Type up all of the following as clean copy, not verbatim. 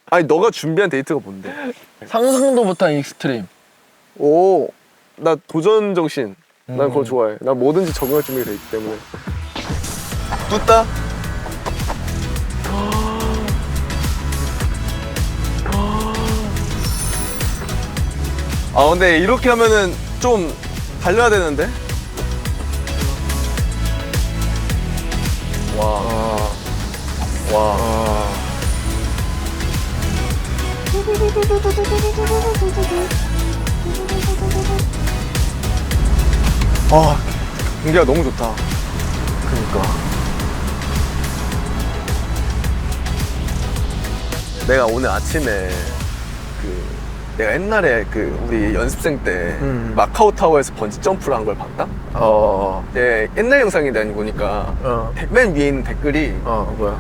아니 너가 준비한 데이트가 뭔데? 상상도 못한 익스트림. 오, 나 도전 정신. 난 그거 좋아해. 난 뭐든지 적응할 준비가 돼 있기 때문에. 뚜따? 아 근데 이렇게 하면은 좀 달려야 되는데? 와. 아, 공기가 너무 좋다. 그러니까. 내가 오늘 아침에 내가 옛날에 우리 연습생 때 마카오 타워에서 번지 점프를 한 걸 봤다? 옛날 영상인데 아니 보니까 맨 위에 있는 댓글이 뭐야?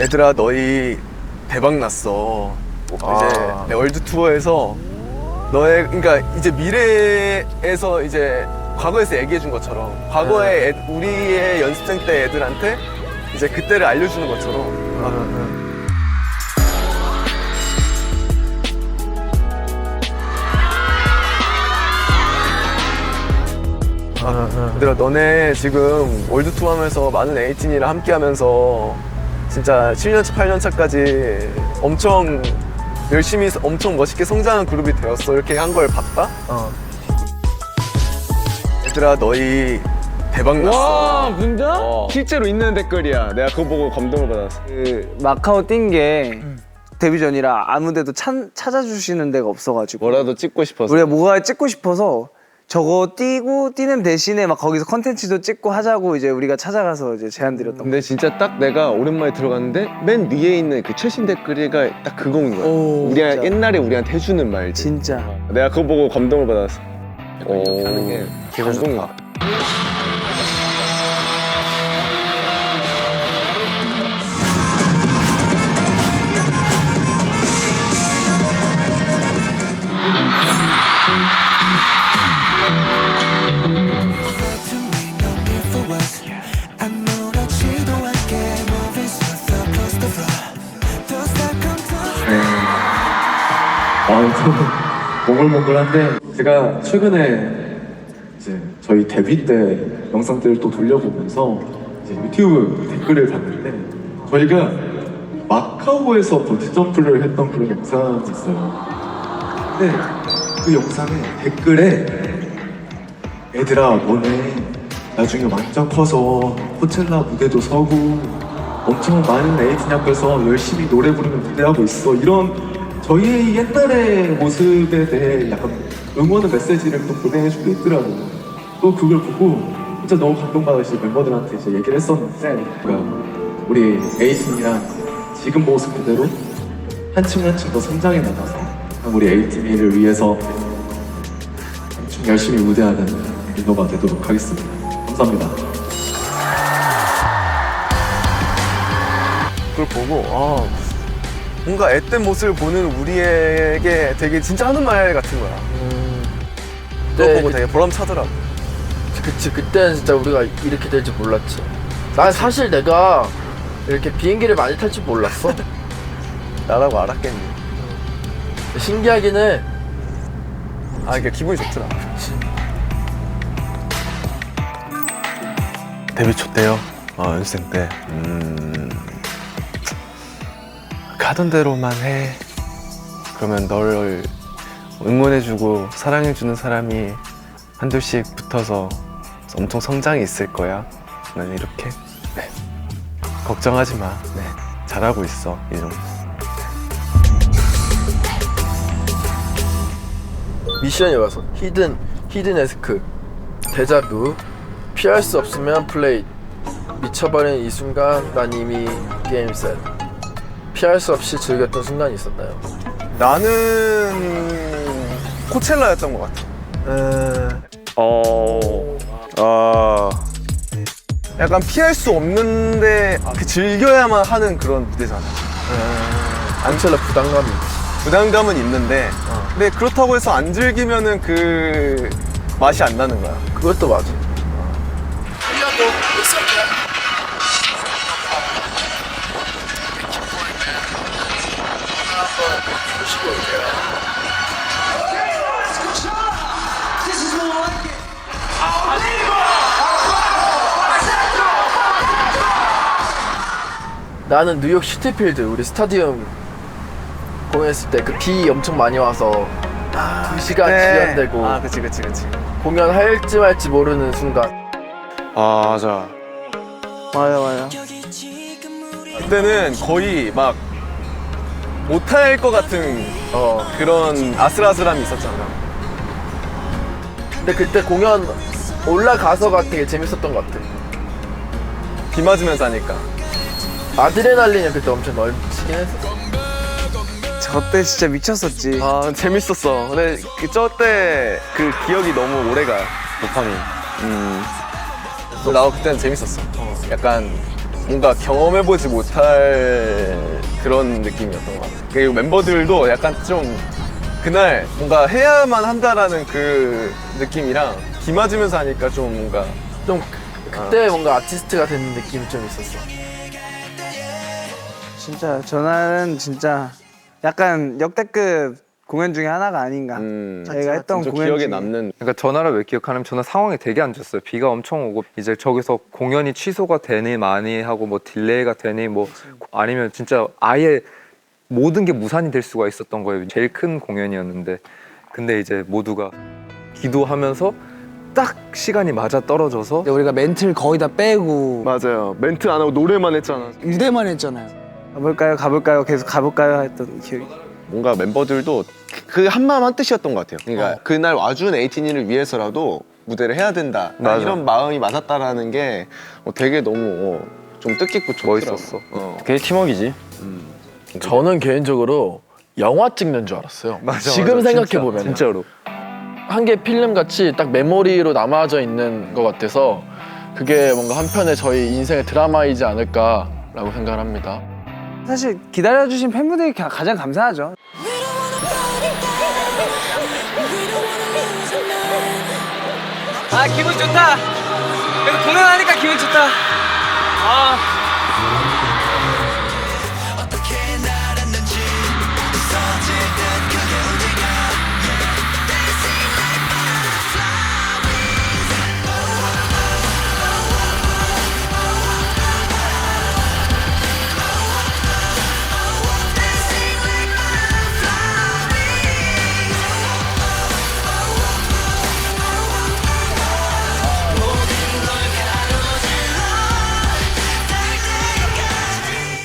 얘들아 너희 대박 났어. 이제 내 월드 투어에서 너의 그러니까 이제 미래에서 이제 과거에서 얘기해 준 것처럼 과거에 우리의 연습생 때 애들한테 이제 그때를 알려주는 것처럼 얘들아 너네 지금 월드 투어 하면서 많은 에이틴이랑 함께 하면서 진짜 7년차 8년차까지 엄청 열심히 엄청 멋있게 성장한 그룹이 되었어 이렇게 한 걸 봤다? 얘들아 너희 대박 났어. 와 진짜? 실제로 있는 댓글이야. 내가 그거 보고 감동을 받았어. 그 마카오 뛴 게 데뷔 전이라 아무데도 찾아주시는 데가 없어가지고 뭐라도 찍고 싶어서. 우리가 뭐가 찍고 싶어서 저거 뛰는 대신에 막 거기서 컨텐츠도 찍고 하자고 이제 우리가 찾아가서 이제 제안 드렸던 거. 근데 진짜 딱 내가 오랜만에 들어갔는데 맨 위에 있는 그 최신 댓글이가 딱 그거인 거야. 진짜. 옛날에 우리한테 해주는 말들. 진짜. 내가 그거 보고 감동을 받았어. 이렇게 하는 게 기분 감동이야. 좋다. 몽글몽글한데 제가 최근에 이제 저희 데뷔 때 영상들을 또 돌려보면서 이제 유튜브 댓글을 봤는데 저희가 마카오에서 번지 점프를 했던 그런 영상이 있어요. 근데 그 영상에 댓글에 얘들아 너네 나중에 완전 커서 코첼라 무대도 서고 엄청 많은 에이틴 앞에서 열심히 노래 부르는 무대하고 있어 이런 저희의 옛날의 모습에 대해 약간 응원의 메시지를 또 보내주고 있더라고요. 또 그걸 보고 진짜 너무 감동받아서 멤버들한테 이제 얘기를 했었는데 그러니까 우리 에이틴이랑 지금 모습 그대로 한층 한층 더 성장해 나가서 우리 에이틴이를 위해서 엄청 열심히 무대하는 멤버가 되도록 하겠습니다. 감사합니다. 그걸 보고 뭔가 앳된 모습을 보는 우리에게 되게 진짜 하는 말 같은 거야. 그거 보고 되게 보람차더라고. 그치 그때는 진짜 우리가 이렇게 될 줄 몰랐지. 난 사실 내가 이렇게 비행기를 많이 탈 줄 몰랐어. 나라고 알았겠니? 신기하긴 해. 이게 기분이 좋더라. 데뷔 초 때요? 연습생 때. 하던 대로만 해. 그러면 널 응원해주고 사랑해주는 사람이 한둘씩 붙어서 엄청 성장이 있을 거야. 난 이렇게. 네. 걱정하지 마. 네. 잘하고 있어. 이 정도. 미션이 와서 히든 에스크 데자뷰 피할 수 없으면 플레이 미쳐버린 이 순간 난 이미 게임 셋. 피할 수 없이 즐겼던 순간이 있었나요? 나는 코첼라였던 것 같아. 약간 피할 수 없는데 즐겨야만 하는 그런 무대잖아. 안첼라 부담감이 있지. 부담감은 있는데 근데 그렇다고 해서 안 즐기면은 그 맛이 안 나는 거야. 그것도 맞아. 나는 뉴욕 시티필드 우리 스타디움 공연했을 때 그 비 엄청 많이 와서 2시간 지연되고 아 그치. 공연할지 말지 모르는 순간 아 맞아. 맞아. 그때는 거의 막 못할 것 같은 그런 아슬아슬함이 있었잖아. 근데 그때 공연 올라가서가 되게 재밌었던 것 같아. 비 맞으면서 하니까. 아드레날린이 그때 엄청 넘치긴 했었어. 저때 진짜 미쳤었지. 아 재밌었어. 근데 저때 그 기억이 너무 오래가. 도파민. 나도 그때는 재밌었어. 약간 뭔가 경험해보지 못할 그런 느낌이었던 것 같아. 그리고 멤버들도 약간 좀 그날 뭔가 해야만 한다라는 그 느낌이랑 비 맞으면서 하니까 좀 뭔가 좀 그때 뭔가 아티스트가 된 느낌이 좀 있었어. 진짜 전화는 진짜 약간 역대급 공연 중에 하나가 아닌가. 저희가 했던 좀 공연 기억에 중에. 남는. 그러니까 전화를 왜 기억하냐면 저는 상황이 되게 안 좋았어요. 비가 엄청 오고 이제 저기서 공연이 취소가 되니 많이 하고 뭐 딜레이가 되니 뭐 아니면 진짜 아예 모든 게 무산이 될 수가 있었던 거예요. 제일 큰 공연이었는데 근데 이제 모두가 기도하면서 딱 시간이 맞아 떨어져서 근데 우리가 멘트를 거의 다 빼고 맞아요. 멘트 안 하고 노래만 했잖아. 유대만 했잖아요. 가볼까요? 계속 가볼까요? 했던 기억이. 뭔가 멤버들도 그 한마음 한뜻이었던 것 같아요. 그러니까 그날 와준 에이티니를 위해서라도 무대를 해야 된다. 맞아. 이런 마음이 맞았다라는 게 되게 너무 좀 뜻깊고 좋더라고. 멋있었어. 그게 팀워크이지. 저는 개인적으로 영화 찍는 줄 알았어요. 지금 생각해 보면 진짜로. 한 개 필름 같이 딱 메모리로 남아져 있는 것 같아서 그게 뭔가 한편의 저희 인생의 드라마이지 않을까라고 생각을 합니다. 사실 기다려주신 팬분들이 가장 감사하죠. 아 기분 좋다. 그래도 공연하니까 기분 좋다.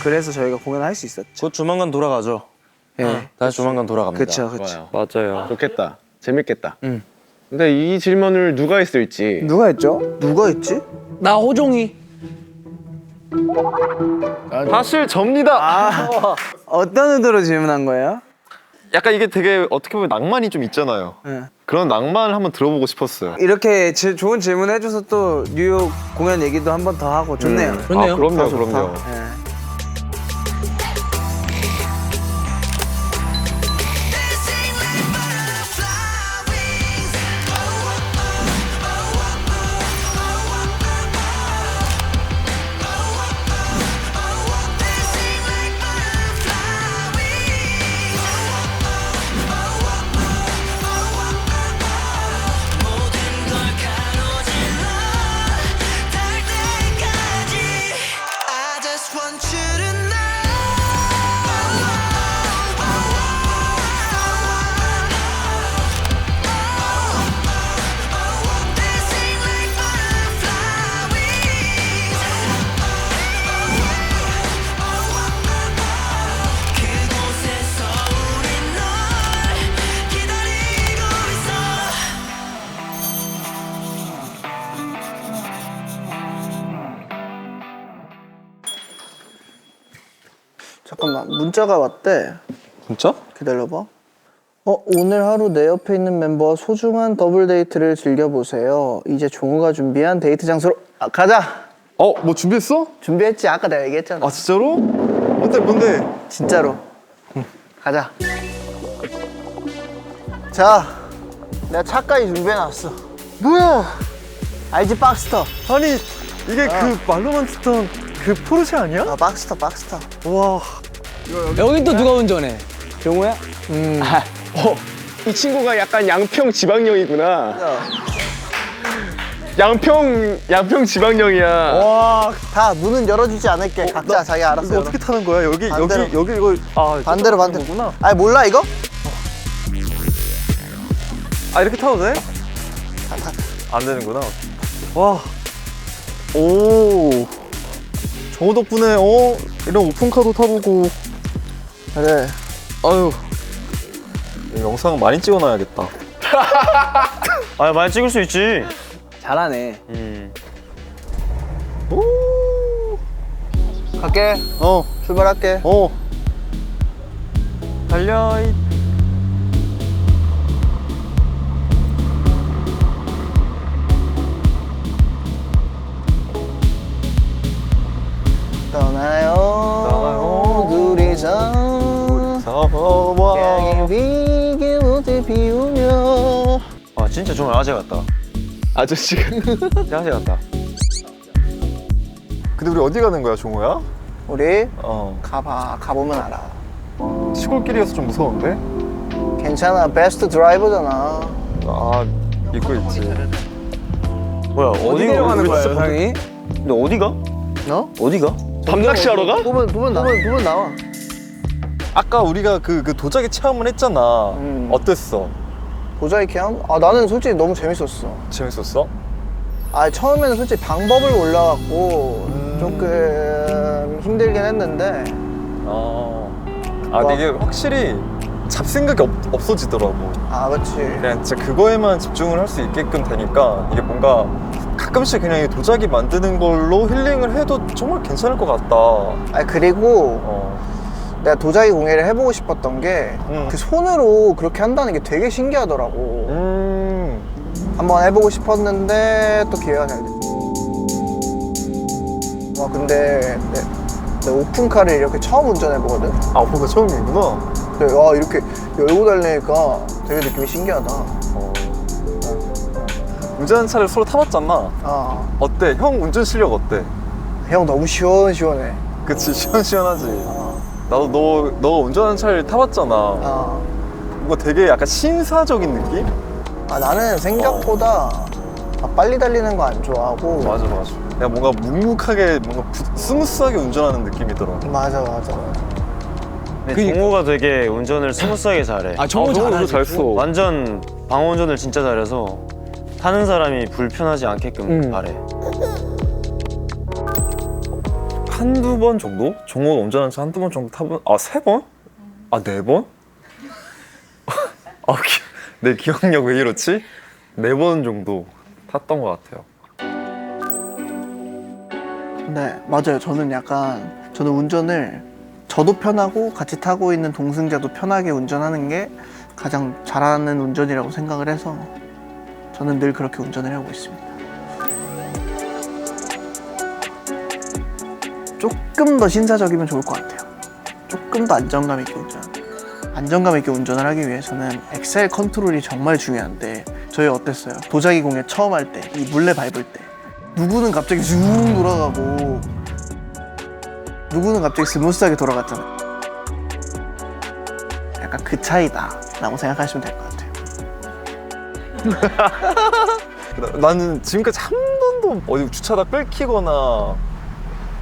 그래서 저희가 공연할 수 있었죠. 곧 조만간 돌아가죠. 예. 다시 조만간 돌아갑니다. 그쵸. 맞아요. 좋겠다. 재밌겠다. 근데 이 질문을 누가 했을지 누가 했죠? 누가 했지? 나 호종이. 사실 접니다. 어떤 의도로 질문한 거예요? 약간 이게 되게 어떻게 보면 낭만이 좀 있잖아요. 예. 그런 낭만을 한번 들어보고 싶었어요. 이렇게 좋은 질문 해줘서 또 뉴욕 공연 얘기도 한 번 더 하고 좋네요. 아, 그럼요. 예. 잠깐만, 문자가 왔대. 진짜? 기다려봐. 오늘 하루 내 옆에 있는 멤버와 소중한 더블 데이트를 즐겨보세요. 이제 종우가 준비한 데이트 장소로 가자. 뭐 준비했어? 준비했지. 아까 내가 얘기했잖아. 아 진짜로? 뭔데? 진짜로. 가자. 자, 내가 차까지 준비해놨어. 뭐야? 알지, 박스터. 아니 이게 그 말로만 듣던 그 포르쉐 아니야? 아, 박스터. 와. 여긴 또 누가 운전해? 종우야? 이 친구가 약간 양평 지방령이구나. 양평 지방령이야. 와, 다 문은 열어주지 않을게. 각자 자기 알아서 열어. 타는 거야? 여기 반대로. 여기 이거 반대로 반대로. 아니 몰라 이거? 아 이렇게 타도 돼? 안 되는구나. 와. 오. 정우 덕분에 이런 오픈카도 타보고. 그래. 아유. 이 영상 많이 찍어놔야겠다. 아 많이 찍을 수 있지. 잘하네. 오. 갈게. 출발할게. 달려. 떠나요. 둘이서 향이 비게 못해 피우며. 아 진짜 정말 아재 같다. 아저씨가. 진짜 아재 같다. 근데 우리 어디 가는 거야, 종우야? 우리 가보면 알아. 시골길이어서 좀 무서운데? 괜찮아. 베스트 드라이버잖아. 아, 믿고 있지. 뭐야 어디 내려가는 거야, 형이? 근데 어디가? 너? 어디가? 밤낚시하러 가? 보면 나와. 아까 우리가 그 도자기 체험을 했잖아. 어땠어? 도자기 캠? 아 나는 솔직히 너무 재밌었어. 재밌었어? 아 처음에는 솔직히 방법을 몰라갖고 조금 힘들긴 했는데 근데 이게 확실히 잡생각이 없어지더라고. 아 그치. 그냥 진짜 그거에만 집중을 할 수 있게끔 되니까 이게 뭔가 가끔씩 그냥 이 도자기 만드는 걸로 힐링을 해도 정말 괜찮을 것 같다. 아 그리고 내가 도자기 공예를 해보고 싶었던 게 그 손으로 그렇게 한다는 게 되게 신기하더라고. 한번 해보고 싶었는데 또 기회가 잘 됐지. 와 근데 내 오픈카를 이렇게 처음 운전해보거든. 아, 오빠가 처음이구나. 근데 와 이렇게 열고 달리니까 되게 느낌이 신기하다. 운전하는 차를 서로 타봤잖아. 아, 어때? 형 운전 실력 어때? 형 너무 시원시원해. 그치, 시원시원하지. 나도 너가 운전하는 차를 타봤잖아. 아, 뭔가 되게 약간 신사적인 느낌? 아 나는 생각보다 막 빨리 달리는 거 안 좋아하고. 맞아. 그냥 뭔가 묵묵하게 뭔가 스무스하게 운전하는 느낌이더라고. 맞아. 근데 종호가 되게 운전을 스무스하게 잘해. 아 정우 잘하지. 잘했어. 완전 방어 운전을 진짜 잘해서 타는 사람이 불편하지 않게끔 잘해. 한두 번 정도? 종호가 운전하는 차 한두 번 정도 타본? 아, 3번? 아, 4번? 내 기억력 왜 이렇지? 4번 정도 탔던 것 같아요. 네, 맞아요. 저는 운전을 저도 편하고 같이 타고 있는 동승자도 편하게 운전하는 게 가장 잘하는 운전이라고 생각을 해서 저는 늘 그렇게 운전을 하고 있습니다. 조금 더 신사적이면 좋을 것 같아요. 조금 더 안정감 있게 운전을 하기 위해서는 엑셀 컨트롤이 정말 중요한데 저희 어땠어요? 도자기 공예 처음 할 때 이 물레 밟을 때 누구는 갑자기 쭉 돌아가고 누구는 갑자기 스무스하게 돌아갔잖아. 약간 그 차이다 라고 생각하시면 될 것 같아요. 나는 지금까지 한 번도 어디 주차다 끌키거나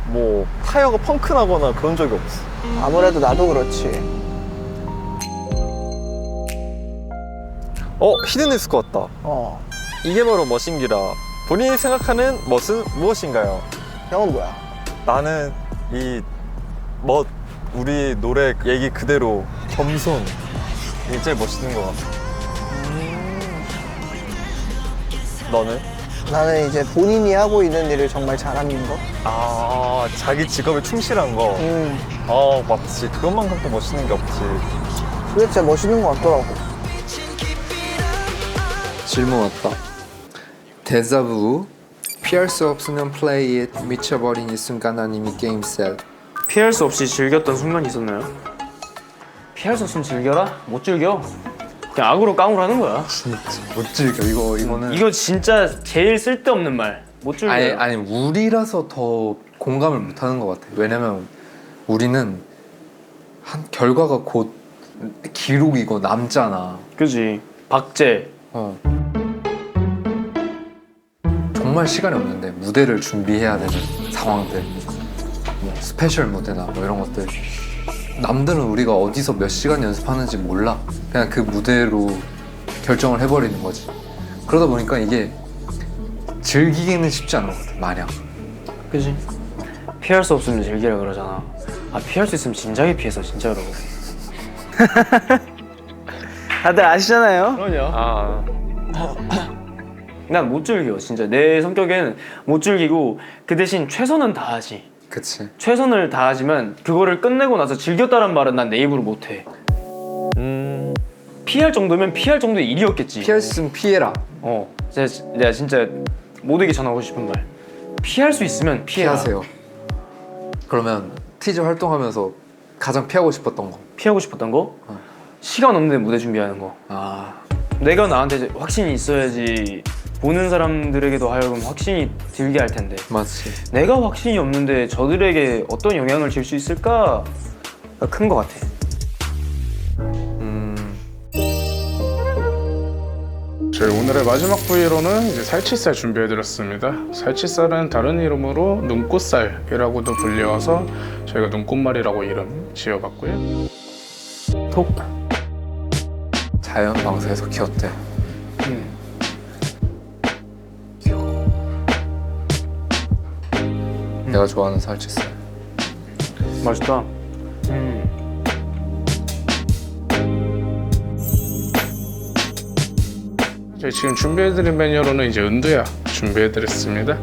뭐 타이어가 펑크 나거나 그런 적이 없어. 아무래도 나도 그렇지. 히든에스 것 같다. 이게 바로 멋인기라. 본인이 생각하는 멋은 무엇인가요? 형은 뭐야? 나는 이 멋, 우리 노래 얘기 그대로 겸손, 이게 제일 멋있는 것 같아. 너는? 나는 이제 본인이 하고 있는 일을 정말 잘하는 거. 아, 자기 직업에 충실한 거. 맞지. 그것만큼 또 멋있는 게 없지. 그게 진짜 멋있는 것 같더라고. 질문 왔다. 데자부. 피할 수 없으면 플레이 잇. 미쳐버린 이 순간 아님이 게임 셋. 피할 수 없이 즐겼던 순간이 있었나요? 피할 수 없으면 즐겨라? 못 즐겨. 그냥 악으로 깡으로 하는 거야. 진짜 못 즐겨. 이거는 이거 진짜 제일 쓸데없는 말. 못 즐겨. 아니 우리라서 더 공감을 못하는 것 같아. 왜냐면 우리는 한 결과가 곧 기록이고 남잖아. 그지. 박제. 정말 정말 시간이 없는데 무대를 준비해야 되는 상황들, 뭐 스페셜 무대나 뭐 이런 것들, 남들은 우리가 어디서 몇 시간 연습하는지 몰라. 그냥 그 무대로 결정을 해버리는 거지. 그러다 보니까 이게 즐기기는 쉽지 않은 것 같아, 마냥. 그지? 피할 수 없으면 즐기라 그러잖아. 아, 피할 수 있으면 진작에 피해서 진짜로. 다들 아시잖아요. 그러냐? 아. 난 못 즐겨. 진짜 내 성격에는 못 즐기고 그 대신 최선은 다하지. 그치. 최선을 다하지만 그거를 끝내고 나서 즐겼다는 말은 난 내 입으로 못 해. 피할 정도면 피할 정도의 일이었겠지. 피할 수 있으면 피해라. 내가 진짜 모두에게 전하고 싶은 말. 피할 수 있으면 피해라. 피하세요. 그러면 티저 활동하면서 가장 피하고 싶었던 거? 피하고 싶었던 거? 시간 없는데 무대 준비하는 거. 내가 나한테 확신이 있어야지 보는 사람들에게도 하여금 확신이 들게 할 텐데. 맞지. 내가 확신이 없는데 저들에게 어떤 영향을 줄 수 있을까가 큰 거 같아. 저희 오늘의 마지막 부위로는 이제 살치살 준비해드렸습니다. 살치살은 다른 이름으로 눈꽃살이라고도 불리워서 저희가 눈꽃말이라고 이름 지어봤고요. 톡. 자연 방사에서 키웠대. 내가 좋아하는 살치살. 맛있다. 저희 지금 준비해드린 메뉴로는 이제 은두야 준비해드렸습니다.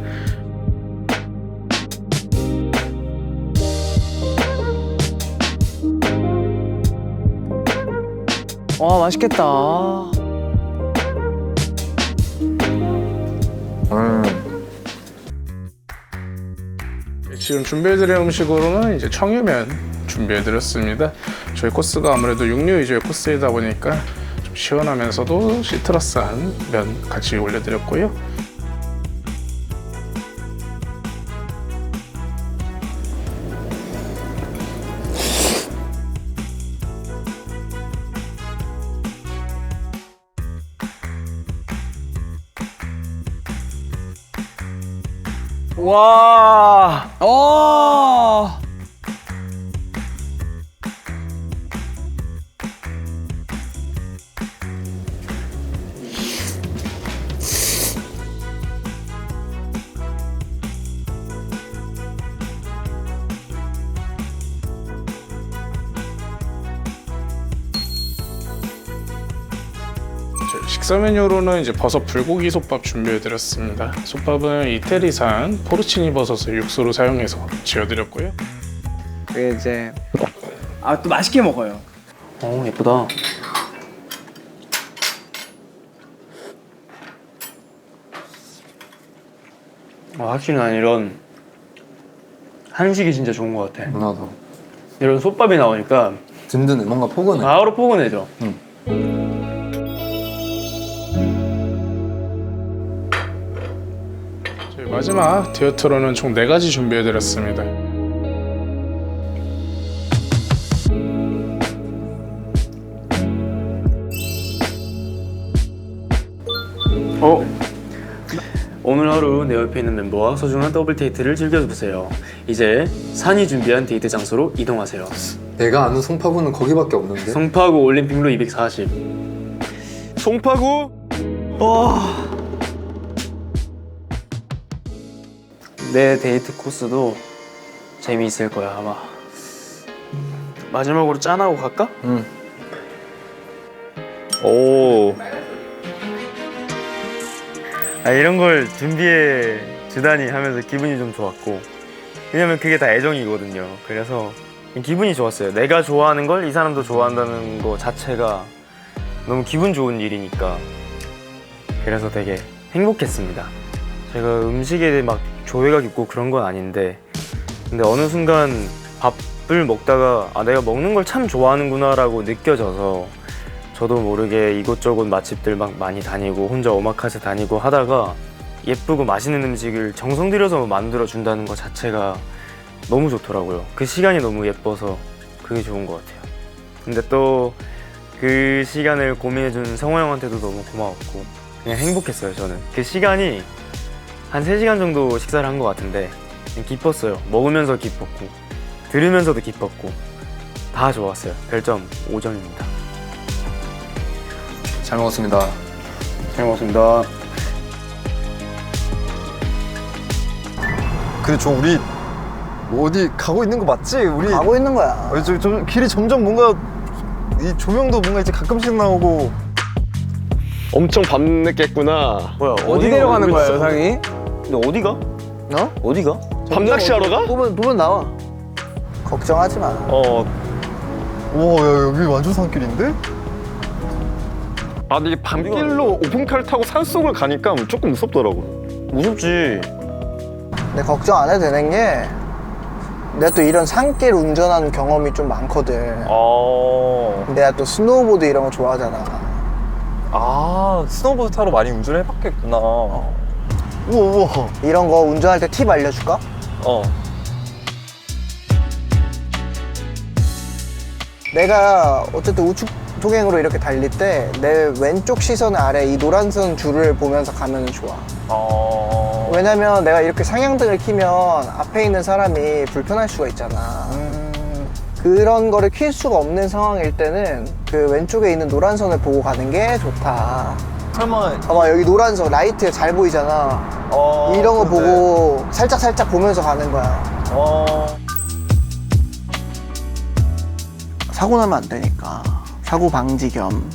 와 맛있겠다. 지금 준비해드린 음식으로는 이제 청유면 준비해드렸습니다. 저희 코스가 아무래도 육류 위주의 코스이다 보니까 좀 시원하면서도 시트러스한 면 같이 올려드렸고요. 와. 저희 식사 메뉴로는 이제 버섯 불고기 솥밥 준비해드렸습니다. 솥밥은 이태리산 포르치니 버섯을 육수로 사용해서 지어드렸고요. 이게 이제 또 맛있게 먹어요. 예쁘다. 확실히 난 이런 한식이 진짜 좋은 것 같아. 나도. 이런 솥밥이 나오니까 든든해. 뭔가 포근해. 바로 포근해져. 저희 마지막 디저트로는 총 4가지 준비해드렸습니다. 오늘 하루 내 옆에 있는 멤버와 소중한 더블 데이트를 즐겨보세요. 이제 산이 준비한 데이트 장소로 이동하세요. 내가 아는 송파구는 거기밖에 없는데? 송파구 올림픽로 240. 송파구? 내 데이트 코스도 재미있을 거야 아마. 마지막으로 짠하고 갈까? 오. 이런 걸 준비해 주다니 하면서 기분이 좀 좋았고, 왜냐면 그게 다 애정이거든요. 그래서 기분이 좋았어요. 내가 좋아하는 걸 이 사람도 좋아한다는 거 자체가 너무 기분 좋은 일이니까. 그래서 되게 행복했습니다. 제가 음식에 막 조예가 깊고 그런 건 아닌데, 근데 어느 순간 밥을 먹다가 내가 먹는 걸 참 좋아하는구나 라고 느껴져서 저도 모르게 이곳저곳 맛집들 막 많이 다니고 혼자 오마카세 다니고 하다가 예쁘고 맛있는 음식을 정성 들여서 만들어 준다는 것 자체가 너무 좋더라고요. 그 시간이 너무 예뻐서 그게 좋은 것 같아요. 근데 또 그 시간을 고민해준 성호 형한테도 너무 고마웠고 그냥 행복했어요. 저는 그 시간이 한 3시간 정도 식사를 한 것 같은데 기뻤어요. 먹으면서 기뻤고 들으면서도 기뻤고 다 좋았어요. 별점 5점입니다. 잘 먹었습니다. 잘 먹었습니다. 근데 저 우리 어디 가고 있는 거 맞지? 우리 가고 있는 거야. 좀 길이 점점 뭔가 이 조명도 뭔가 이제 가끔씩 나오고. 엄청 밤늦겠구나. 뭐야 어디 내려가는 거야 여상이? 근데 어디가? 어? 어디가? 밤낚시하러 가? 부분 나와. 걱정하지 마. 우와, 야, 여기 완전 산길인데? 아 근데 이게 밤길로 오픈카를 타고 산속을 가니까 조금 무섭더라고. 무섭지. 근데 걱정 안 해도 되는 게 내가 또 이런 산길 운전하는 경험이 좀 많거든. 내가 또 스노우보드 이런 거 좋아하잖아. 아, 스노보드 타러 많이 운전해봤겠구나. 우와. 이런 거 운전할 때 팁 알려줄까? 내가 어쨌든 우측 통행으로 이렇게 달릴 때 내 왼쪽 시선 아래 이 노란선 줄을 보면서 가면 좋아. 왜냐면 내가 이렇게 상향등을 켜면 앞에 있는 사람이 불편할 수가 있잖아. 그런 거를 킬 수가 없는 상황일 때는 그 왼쪽에 있는 노란선을 보고 가는 게 좋다. 설마. 봐봐, 여기 노란선 라이트 잘 보이잖아. 이런 거 보고 살짝 보면서 가는 거야. 사고 나면 안 되니까 사고 방지 겸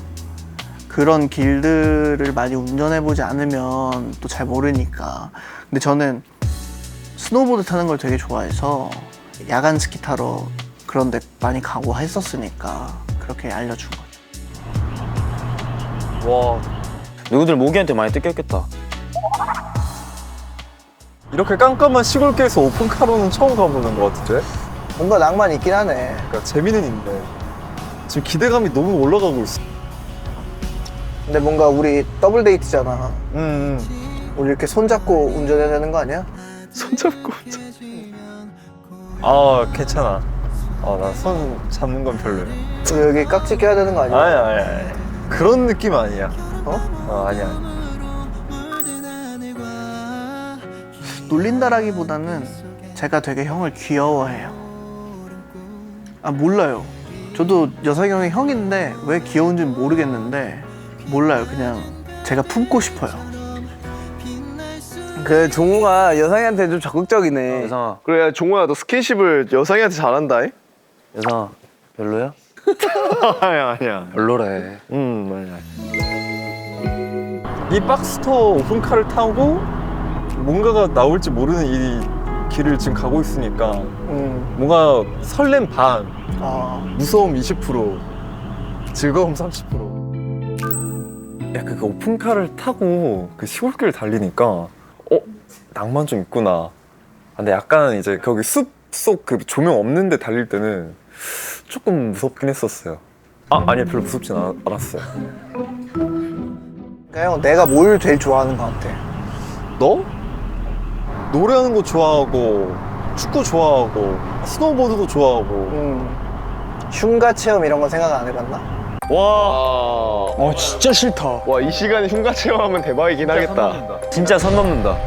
그런 길들을 많이 운전해보지 않으면 또 잘 모르니까. 근데 저는 스노우보드 타는 걸 되게 좋아해서 야간 스키 타러 그런 데 많이 가고 했었으니까 그렇게 알려준 거죠. 와. 누구들 모기한테 많이 뜯겼겠다. 이렇게 깜깜한 시골길에서 오픈카로는 처음 가보는 것 같은데? 뭔가 낭만 있긴 하네. 그러니까 재미는 있는데 지금 기대감이 너무 올라가고 있어. 근데 뭔가 우리 더블 데이트잖아. 우리 이렇게 손잡고 운전해야 되는 거 아니야? 손잡고 운전. 아, 괜찮아. 나 손 잡는 건 별로야. 우리 여기 깍지 껴야 되는 거 아니야? 아니야. 그런 느낌 아니야. 아니야. 놀린다라기보다는 제가 되게 형을 귀여워해요. 아, 몰라요. 저도 여상이 형이 형인데 왜 귀여운지는 모르겠는데 몰라요. 그냥 제가 품고 싶어요. 그 종우가 여상이한테 좀 적극적이네. 여상아, 그래 종호야 너 스킨십을 여상이한테 잘한다. 여상아, 별로야? 아니야. 별로래. 맞아. 이 박스토어 오픈카를 타고 뭔가가 나올지 모르는 이 길을 지금 가고 있으니까 뭔가 설렘 반, 무서움 20%, 즐거움 30%. 야, 그 오픈카를 타고 그 시골길 달리니까 낭만 좀 있구나. 근데 약간 이제 거기 숲 속 그 조명 없는 데 달릴 때는 조금 무섭긴 했었어요. 아니야, 별로 무섭진 않았어요. 그러니까 형, 내가 뭘 제일 좋아하는 것 같아? 너? 노래하는 거 좋아하고 축구 좋아하고 스노우보드도 좋아하고. 흉가 체험 이런 건 생각 안 해봤나? 와. 진짜 싫다. 와 이 시간에 흉가 체험하면 대박이긴 하겠다. 진짜 선 넘는다.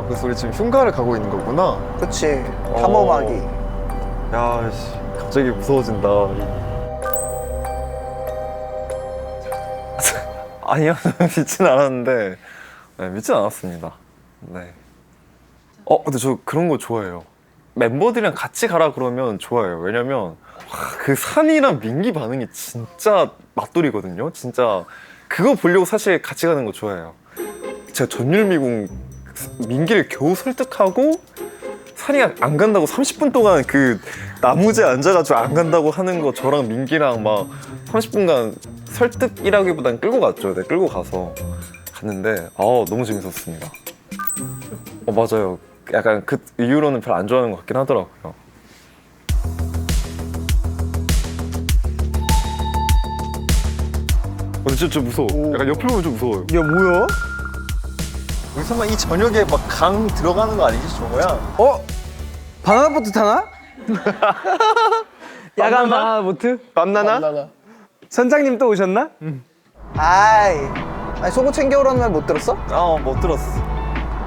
그래서 우리 지금 흉가를 가고 있는 거구나. 그치. 탐험하기. 야, 씨, 갑자기 무서워진다. 아니요, 믿진 않았는데, 네, 믿진 않았습니다. 네. 근데 저 그런 거 좋아해요. 멤버들이랑 같이 가라 그러면 좋아해요. 왜냐면 그 산이랑 민기 반응이 진짜 맛돌이거든요. 진짜 그거 보려고 사실 같이 가는 거 좋아해요. 제가 전율미궁 민기를 겨우 설득하고 산이 안 간다고 30분 동안 그 나무재에 앉아가지고 안 간다고 하는 거 저랑 민기랑 막 30분간 설득이라기보단 끌고 갔죠. 네, 끌고 가서 갔는데 너무 재밌었습니다. 맞아요. 약간 그 이후로는 별로 안 좋아하는 것 같긴 하더라고요. 근데 진짜 무서워. 약간 옆을 보면 좀 무서워요. 야 뭐야? 우리 설마 이 저녁에 막 강 들어가는 거 아니지, 정호야? 바나나 보트 타나? 야간 바나나 보트? 맘나나? 선장님 또 오셨나? 아이, 아니 속옷 챙겨오라는 말 못 들었어? 못 들었어.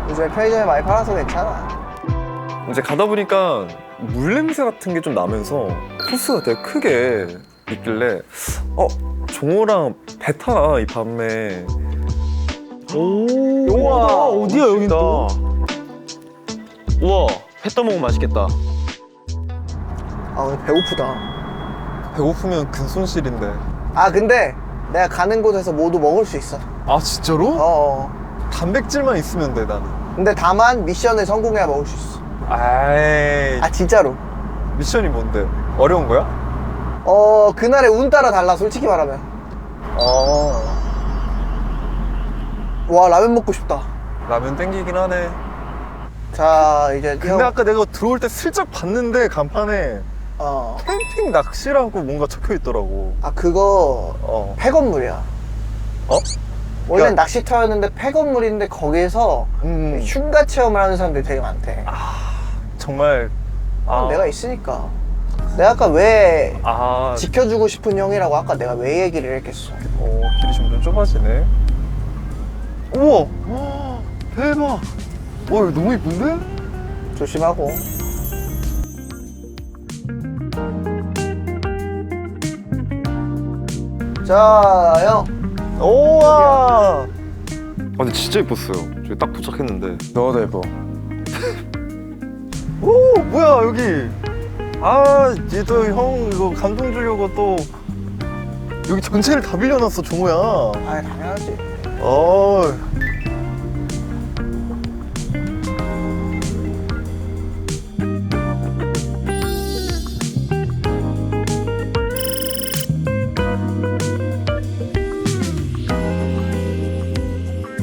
요즘에 편의점에 많이 팔아서 괜찮아. 이제 가다 보니까 물 냄새 같은 게 좀 나면서 코스가 되게 크게 있길래 종호랑 배 타나 이 밤에. 우와, 어디야 여긴 또? 우와, 회 떠먹으면 맛있겠다. 아 오늘 배고프다. 배고프면 근손실인데. 아 근데 내가 가는 곳에서 모두 먹을 수 있어. 아 진짜로? 어. 단백질만 있으면 돼 나는. 근데 다만 미션을 성공해야 먹을 수 있어. 아이, 아 진짜로. 미션이 뭔데? 어려운 거야? 그날의 운 따라 달라 솔직히 말하면. 와 라면 먹고 싶다. 라면 땡기긴 하네. 자 이제 근데 아까 내가 들어올 때 슬쩍 봤는데 간판에 캠핑 낚시라고 뭔가 적혀 있더라고. 아 그거 폐건물이야. 원래는 낚시터였는데 폐건물인데 거기에서 흉가 체험을 하는 사람들이 되게 많대. 정말. 내가 있으니까. 내가 아까 왜 아, 지켜주고 싶은 형이라고 아까 내가 왜 얘기를 했겠어. 길이 점점 좁아지네. 우와, 대박. 와, 이거 너무 이쁜데? 조심하고. 자, 형. 우와. 근데 진짜 예뻤어요. 저기 딱 도착했는데. 너도 예뻐. 오, 뭐야 여기. 얘 또 형 이거 감동 주려고 또 여기 전체를 다 빌려놨어 종호야. 아, 당연하지.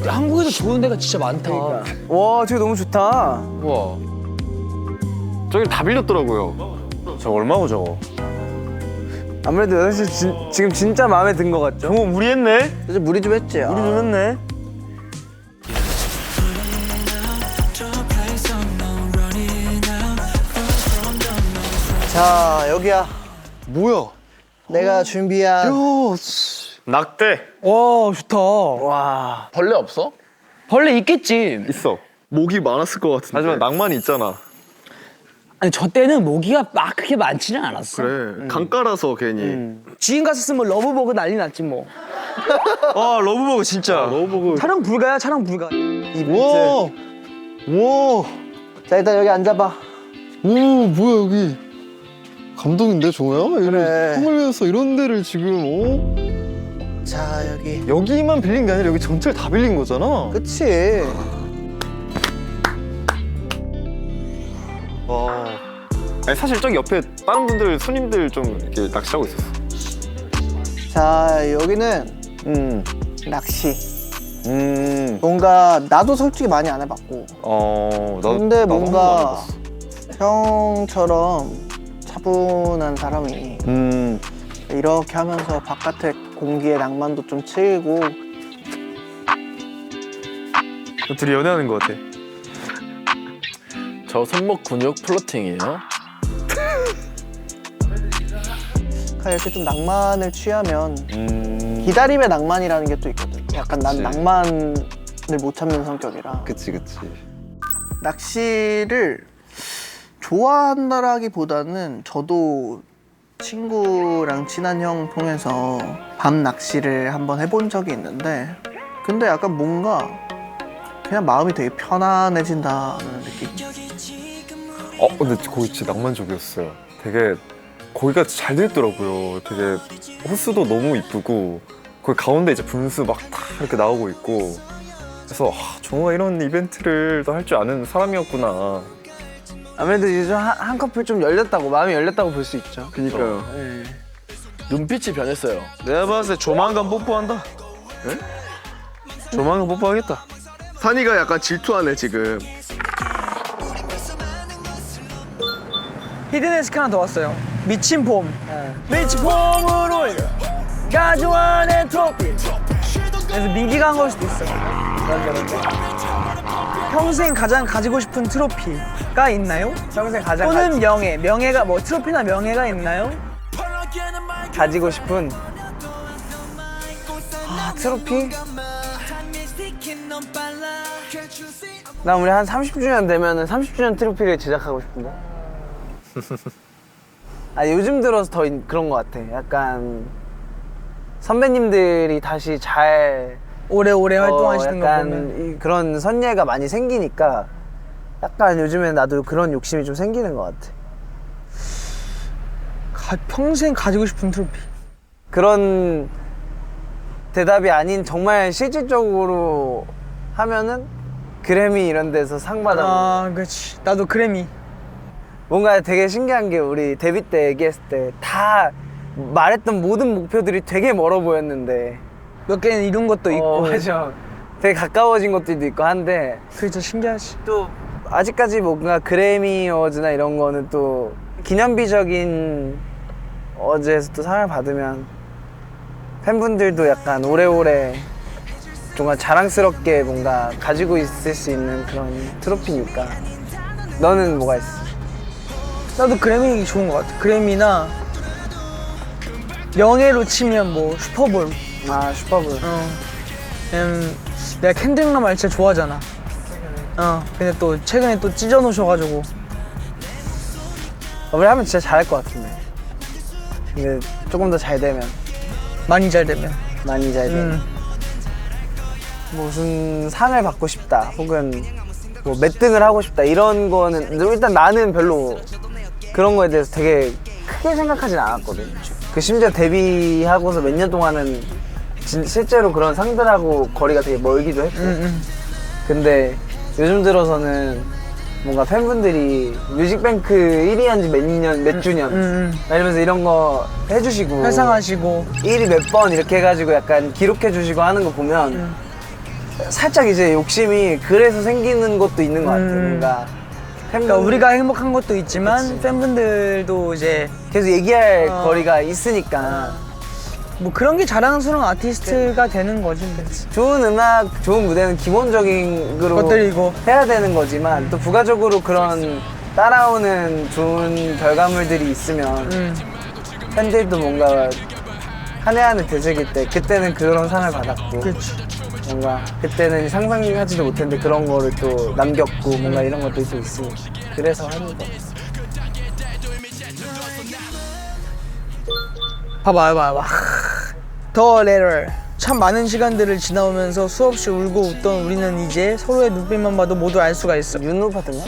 한국에도 좋은 데가 진짜 많다. 와, 저기 너무 좋다. 우와. 저기 다 빌렸더라고요. 저 얼마고 저거? 아무래도 여섯 씨 지금 진짜 마음에 든 것 같죠? 종호 무리했네? 이제 무리 좀 했지. 무리 좀 했네. 자, 여기야. 뭐야? 내가 준비한 낙대. 와, 좋다. 와. 벌레 없어? 벌레 있겠지. 있어. 목이 많았을 것 같은데. 하지만 낭만이 있잖아. 아니, 저 때는 모기가 막 그렇게 많지는 않았어. 그래. 강가라서 괜히. 지인 갔었으면 러브버그 난리 났지 뭐. 와, 러브버그 진짜. 러브버그. 촬영 불가야, 촬영 불가. 우와. 우와. 자, 일단 여기 앉아봐. 오, 뭐야 여기. 감동인데 종호야? 그래. 꿈을 위해서 이런 데를 지금 자, 여기. 여기만 빌린 게 아니라 여기 전체를 다 빌린 거잖아. 그치. 와. 아니, 사실 저기 옆에 다른 분들 손님들 좀 이렇게 낚시하고 있었어. 자, 여기는 낚시. 뭔가 나도 솔직히 많이 안 해봤고. 근데 뭔가 형처럼 차분한 사람이 이렇게 하면서 바깥의 공기의 낭만도 좀 채우고. 둘이 연애하는 거 같아. 저 손목 근육 플러팅이에요. 이렇게 좀 낭만을 취하면 기다림의 낭만이라는 게 또 있거든. 약간 난 낭만을 못 참는 성격이라. 그치. 낚시를 좋아한다라기보다는 저도 친구랑 친한 형 통해서 밤 낚시를 한번 해본 적이 있는데 근데 약간 뭔가 그냥 마음이 되게 편안해진다는 느낌. 근데 거기 진짜 낭만적이었어요. 되게 거기가 잘 됐더라고요. 되게 호수도 너무 이쁘고 거기 가운데 이제 분수 막 다 이렇게 나오고 있고 그래서 종호가 이런 이벤트를 또 할 줄 아는 사람이었구나. 아무래도 이제 좀 한 커플 좀 열렸다고, 마음이 열렸다고 볼 수 있죠. 그니까요. 눈빛이 변했어요. 내가 봤을 때 조만간 뽀뽀한다. 조만간 뽀뽀하겠다. 산이가 약간 질투하네 지금. 히든 에스크 하나 더 왔어요. 미친 폼. 미친 폼으로 가져와 내 트로피. 그래서 민기가 한 걸 수도 있어. 평생 가장 가지고 싶은 트로피가 있나요? 평생 가장 또는 명예가 뭐 트로피나 명예가 있나요? 가지고 싶은 트로피? 난 우리 한 30주년 되면은 30주년 트로피를 제작하고 싶은데. 아 요즘 들어서 더 그런 것 같아. 약간 선배님들이 다시 잘 오래오래 활동하시는 거 약간 보면 그런 선예가 많이 생기니까 약간 요즘에 나도 그런 욕심이 좀 생기는 것 같아. 평생 가지고 싶은 트로피. 그런 대답이 아닌 정말 실질적으로 하면은 그래미 이런 데서 상 받아. 아, 그렇지. 나도 그래미. 뭔가 되게 신기한 게 우리 데뷔 때 얘기했을 때 다 말했던 모든 목표들이 되게 멀어 보였는데 몇 개는 이룬 것도 있고. 맞아. 되게 가까워진 것들도 있고 한데 그게 진짜 신기하지. 또 아직까지 뭔가 그래미 어워즈나 이런 거는 또 기념비적인 어제에서 또 상을 받으면 팬분들도 약간 오래오래 정말 자랑스럽게 뭔가 가지고 있을 수 있는 그런 트로피니까. 너는 뭐가 있어? 나도 그래미 좋은 것 같아. 그래미나 명예로 치면 뭐 슈퍼볼. 아 슈퍼볼. 내가 켄드릭 라마를 진짜 좋아하잖아. 근데 또 최근에 또 찢어 놓으셔가지고. 우리 하면 진짜 잘할 것 같은데. 근데 조금 더 잘 되면. 많이 잘 되면. 많이 잘 되면. 무슨 상을 받고 싶다 혹은 뭐 몇 등을 하고 싶다 이런 거는 일단 나는 별로 그런 거에 대해서 되게 크게 생각하진 않았거든. 그 심지어 데뷔하고서 몇 년 동안은 실제로 그런 상들하고 거리가 되게 멀기도 했고. 근데 요즘 들어서는 뭔가 팬분들이 뮤직뱅크 1위 한 지 몇 주년 이러면서 이런 거 해주시고 회상하시고 1위 몇 번 이렇게 해가지고 약간 기록해주시고 하는 거 보면 살짝 이제 욕심이 그래서 생기는 것도 있는 것 같아. 뭔가 그러니까 우리가 행복한 것도 있지만 팬분들도 이제 계속 얘기할 거리가 있으니까 뭐 그런 게 자랑스러운 아티스트가 되는 거지. 좋은 음악, 좋은 무대는 기본적인 것들이고 해야 되는 거지만 또 부가적으로 그런 따라오는 좋은 결과물들이 있으면 팬들도 뭔가 한 해 한 해 되새길 때 그때는 그런 상을 받았고 뭔가 그때는 상상하지도 못했는데 그런 거를 또 남겼고 뭔가 이런 것들이 좀 있으니까 그래서 하는 거. 봐봐. 더 레터. 참 많은 시간들을 지나오면서 수없이 울고 웃던 우리는 이제 서로의 눈빛만 봐도 모두 알 수가 있어. 윤호 파트너?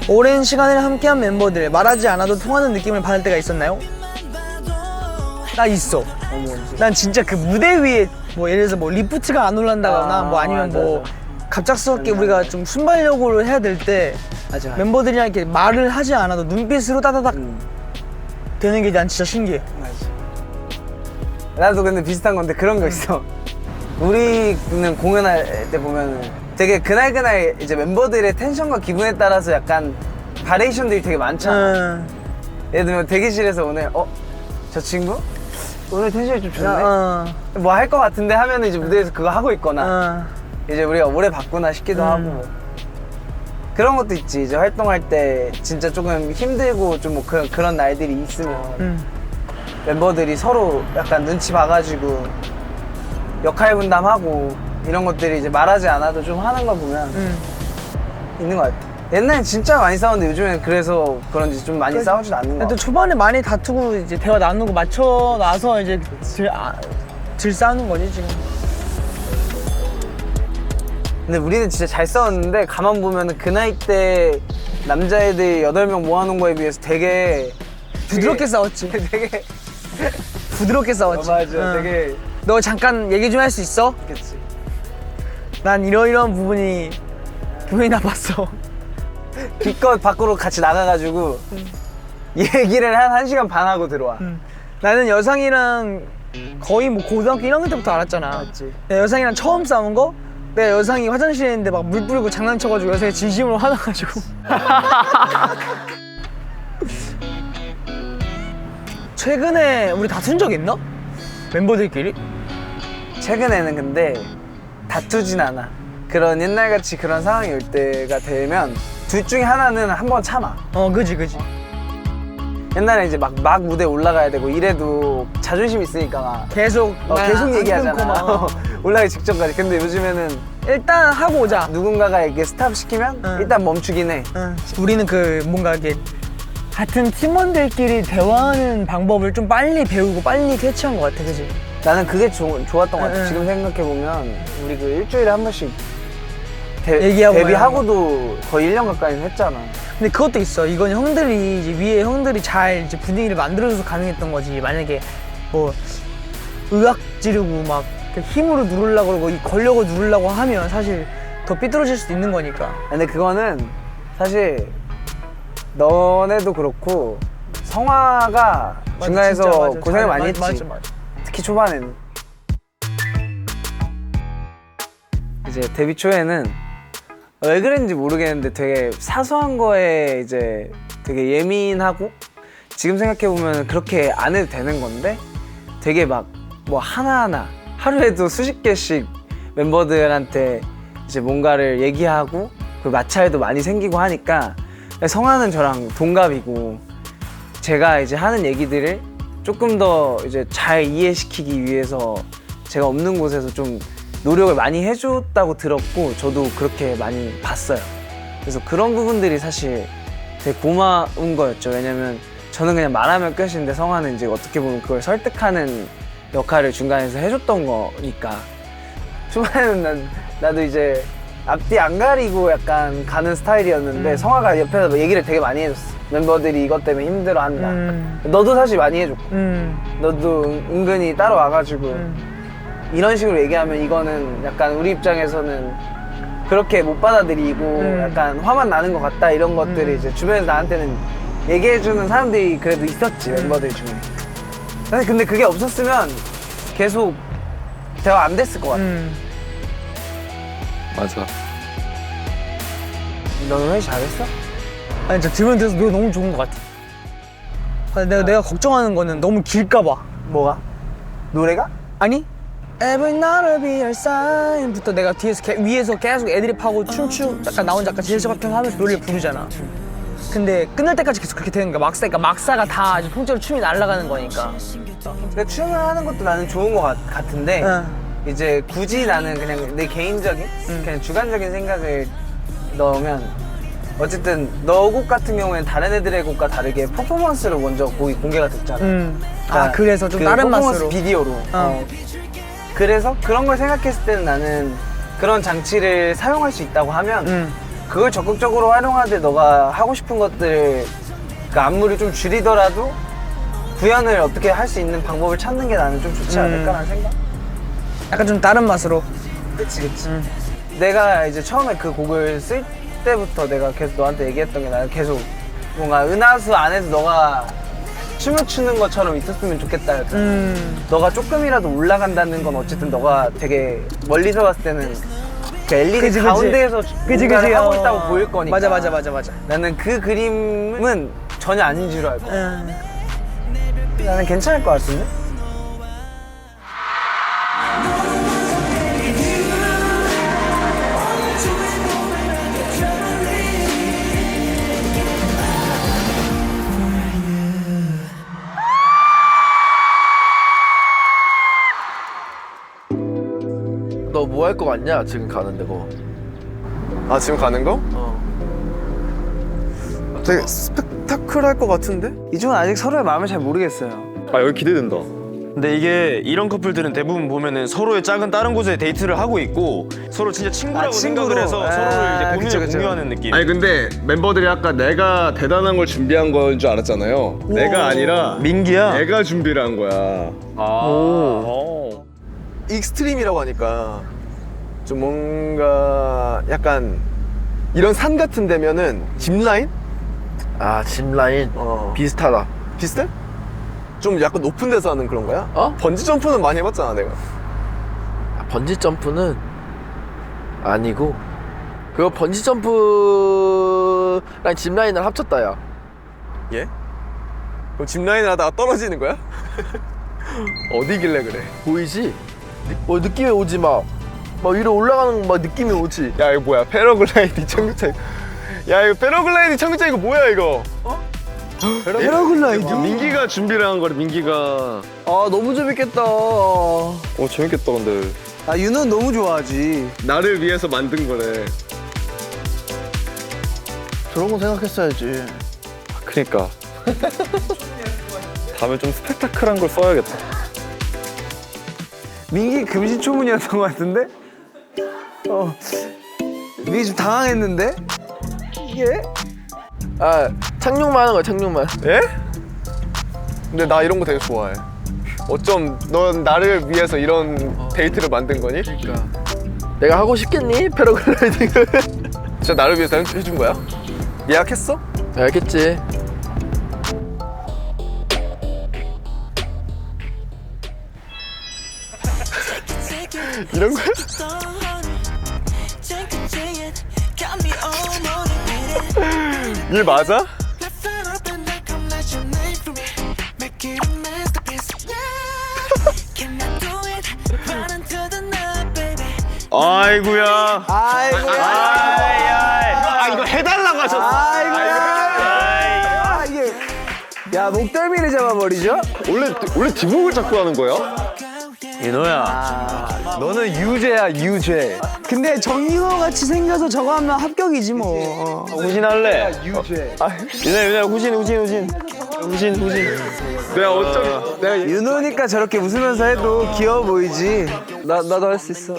오랜 시간을 함께한 멤버들, 말하지 않아도 통하는 느낌을 받을 때가 있었나요? 나 있어. 난 진짜 그 무대 위에 뭐 예를 들어서 뭐 리프트가 안 올라간다거나 뭐 아니면 뭐 갑작스럽게 우리가 좀 순발력으로 해야 될 때 멤버들이랑 이렇게 말을 하지 않아도 눈빛으로 따다닥 되는 게 난 진짜 신기해. 나도 근데 비슷한 건데 그런 거 있어. 우리는 공연할 때 보면 되게 그날 이제 멤버들의 텐션과 기분에 따라서 약간 바리에이션들이 되게 많잖아. 예를 들면 대기실에서 오늘 저 친구? 오늘 텐션이 좀 좋네? 뭐 할 것 같은데 하면은 이제 무대에서 그거 하고 있거나 이제 우리가 오래 봤구나 싶기도 하고 그런 것도 있지. 이제 활동할 때 진짜 조금 힘들고 좀 뭐 그런 날들이 있으면 멤버들이 서로 약간 눈치 봐가지고 역할 분담하고 이런 것들이 이제 말하지 않아도 좀 하는 거 보면 있는 것 같아. 옛날엔 진짜 많이 싸웠는데 요즘엔 그래서 그런지 좀 많이 싸우지도 않는 것 같아. 또 초반에 많이 다투고 이제 대화 나누고 맞춰 놔서 이제 들 싸우는 거지 지금. 근데 우리는 진짜 잘 싸웠는데 가만 보면 그 나이 때 남자애들 8명 모아놓은 거에 비해서 되게 부드럽게 싸웠지. 되게 부드럽게 싸웠지. 맞아. 되게 너 잠깐 얘기 좀 할 수 있어? 그치. 난 이런 부분이 기분이 나빴어. 기껏 밖으로 같이 나가가지고 얘기를 한 1시간 반 하고 들어와. 나는 여상이랑 거의 뭐 고등학교 1학년 때부터 알았잖아. 맞지. 여상이랑 처음 싸운 거? 내가 여상이 화장실에 있는데 막 물 뿌리고 장난쳐가지고 여상이 진심으로 화나가지고. 최근에 우리 다툰 적 있나? 멤버들끼리? 최근에는 근데 다투진 않아. 그런 옛날같이 그런 상황이 올 때가 되면 둘 중에 하나는 한번 참아. 그지. 옛날에 이제 막 무대 올라가야 되고 이래도 자존심 있으니까 막 계속 계속 안 얘기하잖아. 끊고 막. 올라가기 직전까지. 근데 요즘에는 일단 하고 오자. 누군가가 이렇게 스탑 시키면 응. 일단 멈추긴 해. 우리는 그 뭔가 이게 같은 팀원들끼리 대화하는 방법을 좀 빨리 배우고 빨리 캐치한 것 같아, 그지? 나는 그게 좋았던 것 같아. 응. 지금 생각해보면 우리 그 일주일에 한 번씩 얘기하고 데뷔하고도 거의 1년 가까이 했잖아. 근데 그것도 있어. 이건 형들이 이제 위에 형들이 잘 이제 분위기를 만들어줘서 가능했던 거지. 만약에 뭐 의학 지르고 막 힘으로 누르려고 그러고 걸려고 누르려고 하면 사실 더 삐뚤어질 수도 있는 거니까. 근데 그거는 사실 너네도 그렇고 성화가 맞아, 중간에서 진짜 맞아. 고생을 많이 했지. 맞아. 특히 초반에는. 이제 데뷔 초에는 왜 그랬는지 모르겠는데 되게 사소한 거에 이제 되게 예민하고, 지금 생각해보면 그렇게 안 해도 되는 건데 되게 막 뭐 하나하나 하루에도 수십 개씩 멤버들한테 이제 뭔가를 얘기하고 그 마찰도 많이 생기고 하니까, 성화는 저랑 동갑이고 제가 이제 하는 얘기들을 조금 더 이제 잘 이해시키기 위해서 제가 없는 곳에서 좀 노력을 많이 해줬다고 들었고, 저도 그렇게 많이 봤어요. 그래서 그런 부분들이 사실 되게 고마운 거였죠. 왜냐면 저는 그냥 말하면 끝인데 성화는 이제 어떻게 보면 그걸 설득하는 역할을 중간에서 해줬던 거니까. 초반에는 나도 이제 앞뒤 안 가리고 약간 가는 스타일이었는데 성화가 옆에서 얘기를 되게 많이 해줬어. 멤버들이 이것 때문에 힘들어한다. 너도 사실 많이 해줬고, 너도 은근히 따로 와가지고 이런 식으로 얘기하면 이거는 약간 우리 입장에서는 그렇게 못 받아들이고 약간 화만 나는 것 같다, 이런 것들이 이제 주변에서 나한테는 얘기해주는 사람들이 그래도 있었지, 멤버들 중에. 사실 근데 그게 없었으면 계속 대화 안 됐을 것 같아. 맞아. 너는 회식 잘했어? 아니 진짜 들으면 들어서 노래 너무 좋은 것 같아. 근데 내가 걱정하는 거는 너무 길까 봐. 뭐가? 노래가? 아니? Every night will be your sign부터 내가 위에서 계속 애드립하고 약간 나 혼자 약간 제스처 하면서 노래를 부르잖아. 근데 끝날 때까지 계속 그렇게 되는 거야. 막사가 다 이제 통째로 춤이 날아가는 거니까. 근데 춤을 하는 것도 나는 좋은 것 같은데 이제 굳이 나는 그냥 내 개인적인 그냥 주관적인 생각을 넣으면, 어쨌든 너 곡 같은 경우에는 다른 애들의 곡과 다르게 퍼포먼스로 먼저 곡이 공개가 됐잖아. 아 그래서 좀 그 다른 퍼포먼스 맛으로 비디오로. 그래서 그런 걸 생각했을 때는 나는 그런 장치를 사용할 수 있다고 하면 그걸 적극적으로 활용하되 너가 하고 싶은 것들, 그 안무를 좀 줄이더라도 구현을 어떻게 할 수 있는 방법을 찾는 게 나는 좀 좋지 않을까라는 생각? 약간 좀 다른 맛으로. 그치. 내가 이제 처음에 그 곡을 쓸 때부터 내가 계속 너한테 얘기했던 게, 나는 계속 뭔가 은하수 안에서 너가 춤을 추는 것처럼 있었으면 좋겠다. 너가 조금이라도 올라간다는 건 어쨌든 너가 되게 멀리서 봤을 때는 그 LED 그치. 가운데에서 뭔가를 하고 어. 있다고 보일 거니까. 맞아. 나는 그 그림은 전혀 아닌 줄 알고. 나는 괜찮을 것 같은데? 너 뭐 할 거 같냐? 지금 가는데 뭐. 아, 지금 가는 거? 어. 되게 스펙타클할 것 같은데? 이쪽은 아직 서로의 마음을 잘 모르겠어요. 아 여기 기대된다. 근데 이게 이런 커플들은 대부분 보면은 서로의 작은 다른 곳에 데이트를 하고 있고 서로 진짜 친구라고 생각을 해서 서로를 이제 고민을 공유하는 느낌. 아니 근데 멤버들이 아까 내가 대단한 걸 준비한 건 줄 알았잖아요. 내가 아니라 민기야. 내가 준비를 한 거야. 익스트림이라고 하니까 좀 뭔가 약간 이런 산 같은 데면은 짚라인? 아 짚라인 비슷하다. 비슷해? 좀 약간 높은 데서 하는 그런 거야? 어? 번지 점프는 많이 해봤잖아 내가. 번지 점프는 아니고 그거 번지 점프랑 짚라인을 합쳤다 야. 예? 그럼 짚라인을 하다가 떨어지는 거야? 어디길래 그래? 보이지? 느낌이 오지 막 위로 올라가는 막 느낌이 오지. 야 이거 뭐야? 패러글라이딩 청국장. 야 이거 패러글라이딩 청국장 이거 뭐야 이거? 패러글라이딩? 민기가 준비를 한 거래. 민기가. 아 너무 재밌겠다. 재밌겠다 근데. 아 윤호는 너무 좋아하지. 나를 위해서 만든 거래. 저런 거 생각했어야지. 그니까. 다음에 좀 스펙타클한 걸 써야겠다. 민기 금시초문이었던 것 같은데? 민기 좀 당황했는데? 이게? 아 착륙만 하는 거야 착륙만. 예? 근데 나 이런 거 되게 좋아해. 어쩜 넌 나를 위해서 이런 데이트를 만든 거니? 그러니까 내가 하고 싶겠니? 패러글라이딩을. 진짜 나를 위해서 해준 거야? 예약했어? 알겠지. 이런 거야? 이게 맞아? 아이고야. 아이고. 이거 해달라고 하셨어. 아, 이게. 야, 목덜미를 잡아버리죠? 원래 뒷목을 잡고 하는 거야? 윤호야, 너는 유죄야 유죄. 근데 정인호 같이 생겨서 저거 하면 합격이지 뭐. 후진할래? 유죄. 윤호야 후진. 내가 어쩜 내가 윤호니까 저렇게 웃으면서 해도 귀여워 보이지. 나도 할 수 있어.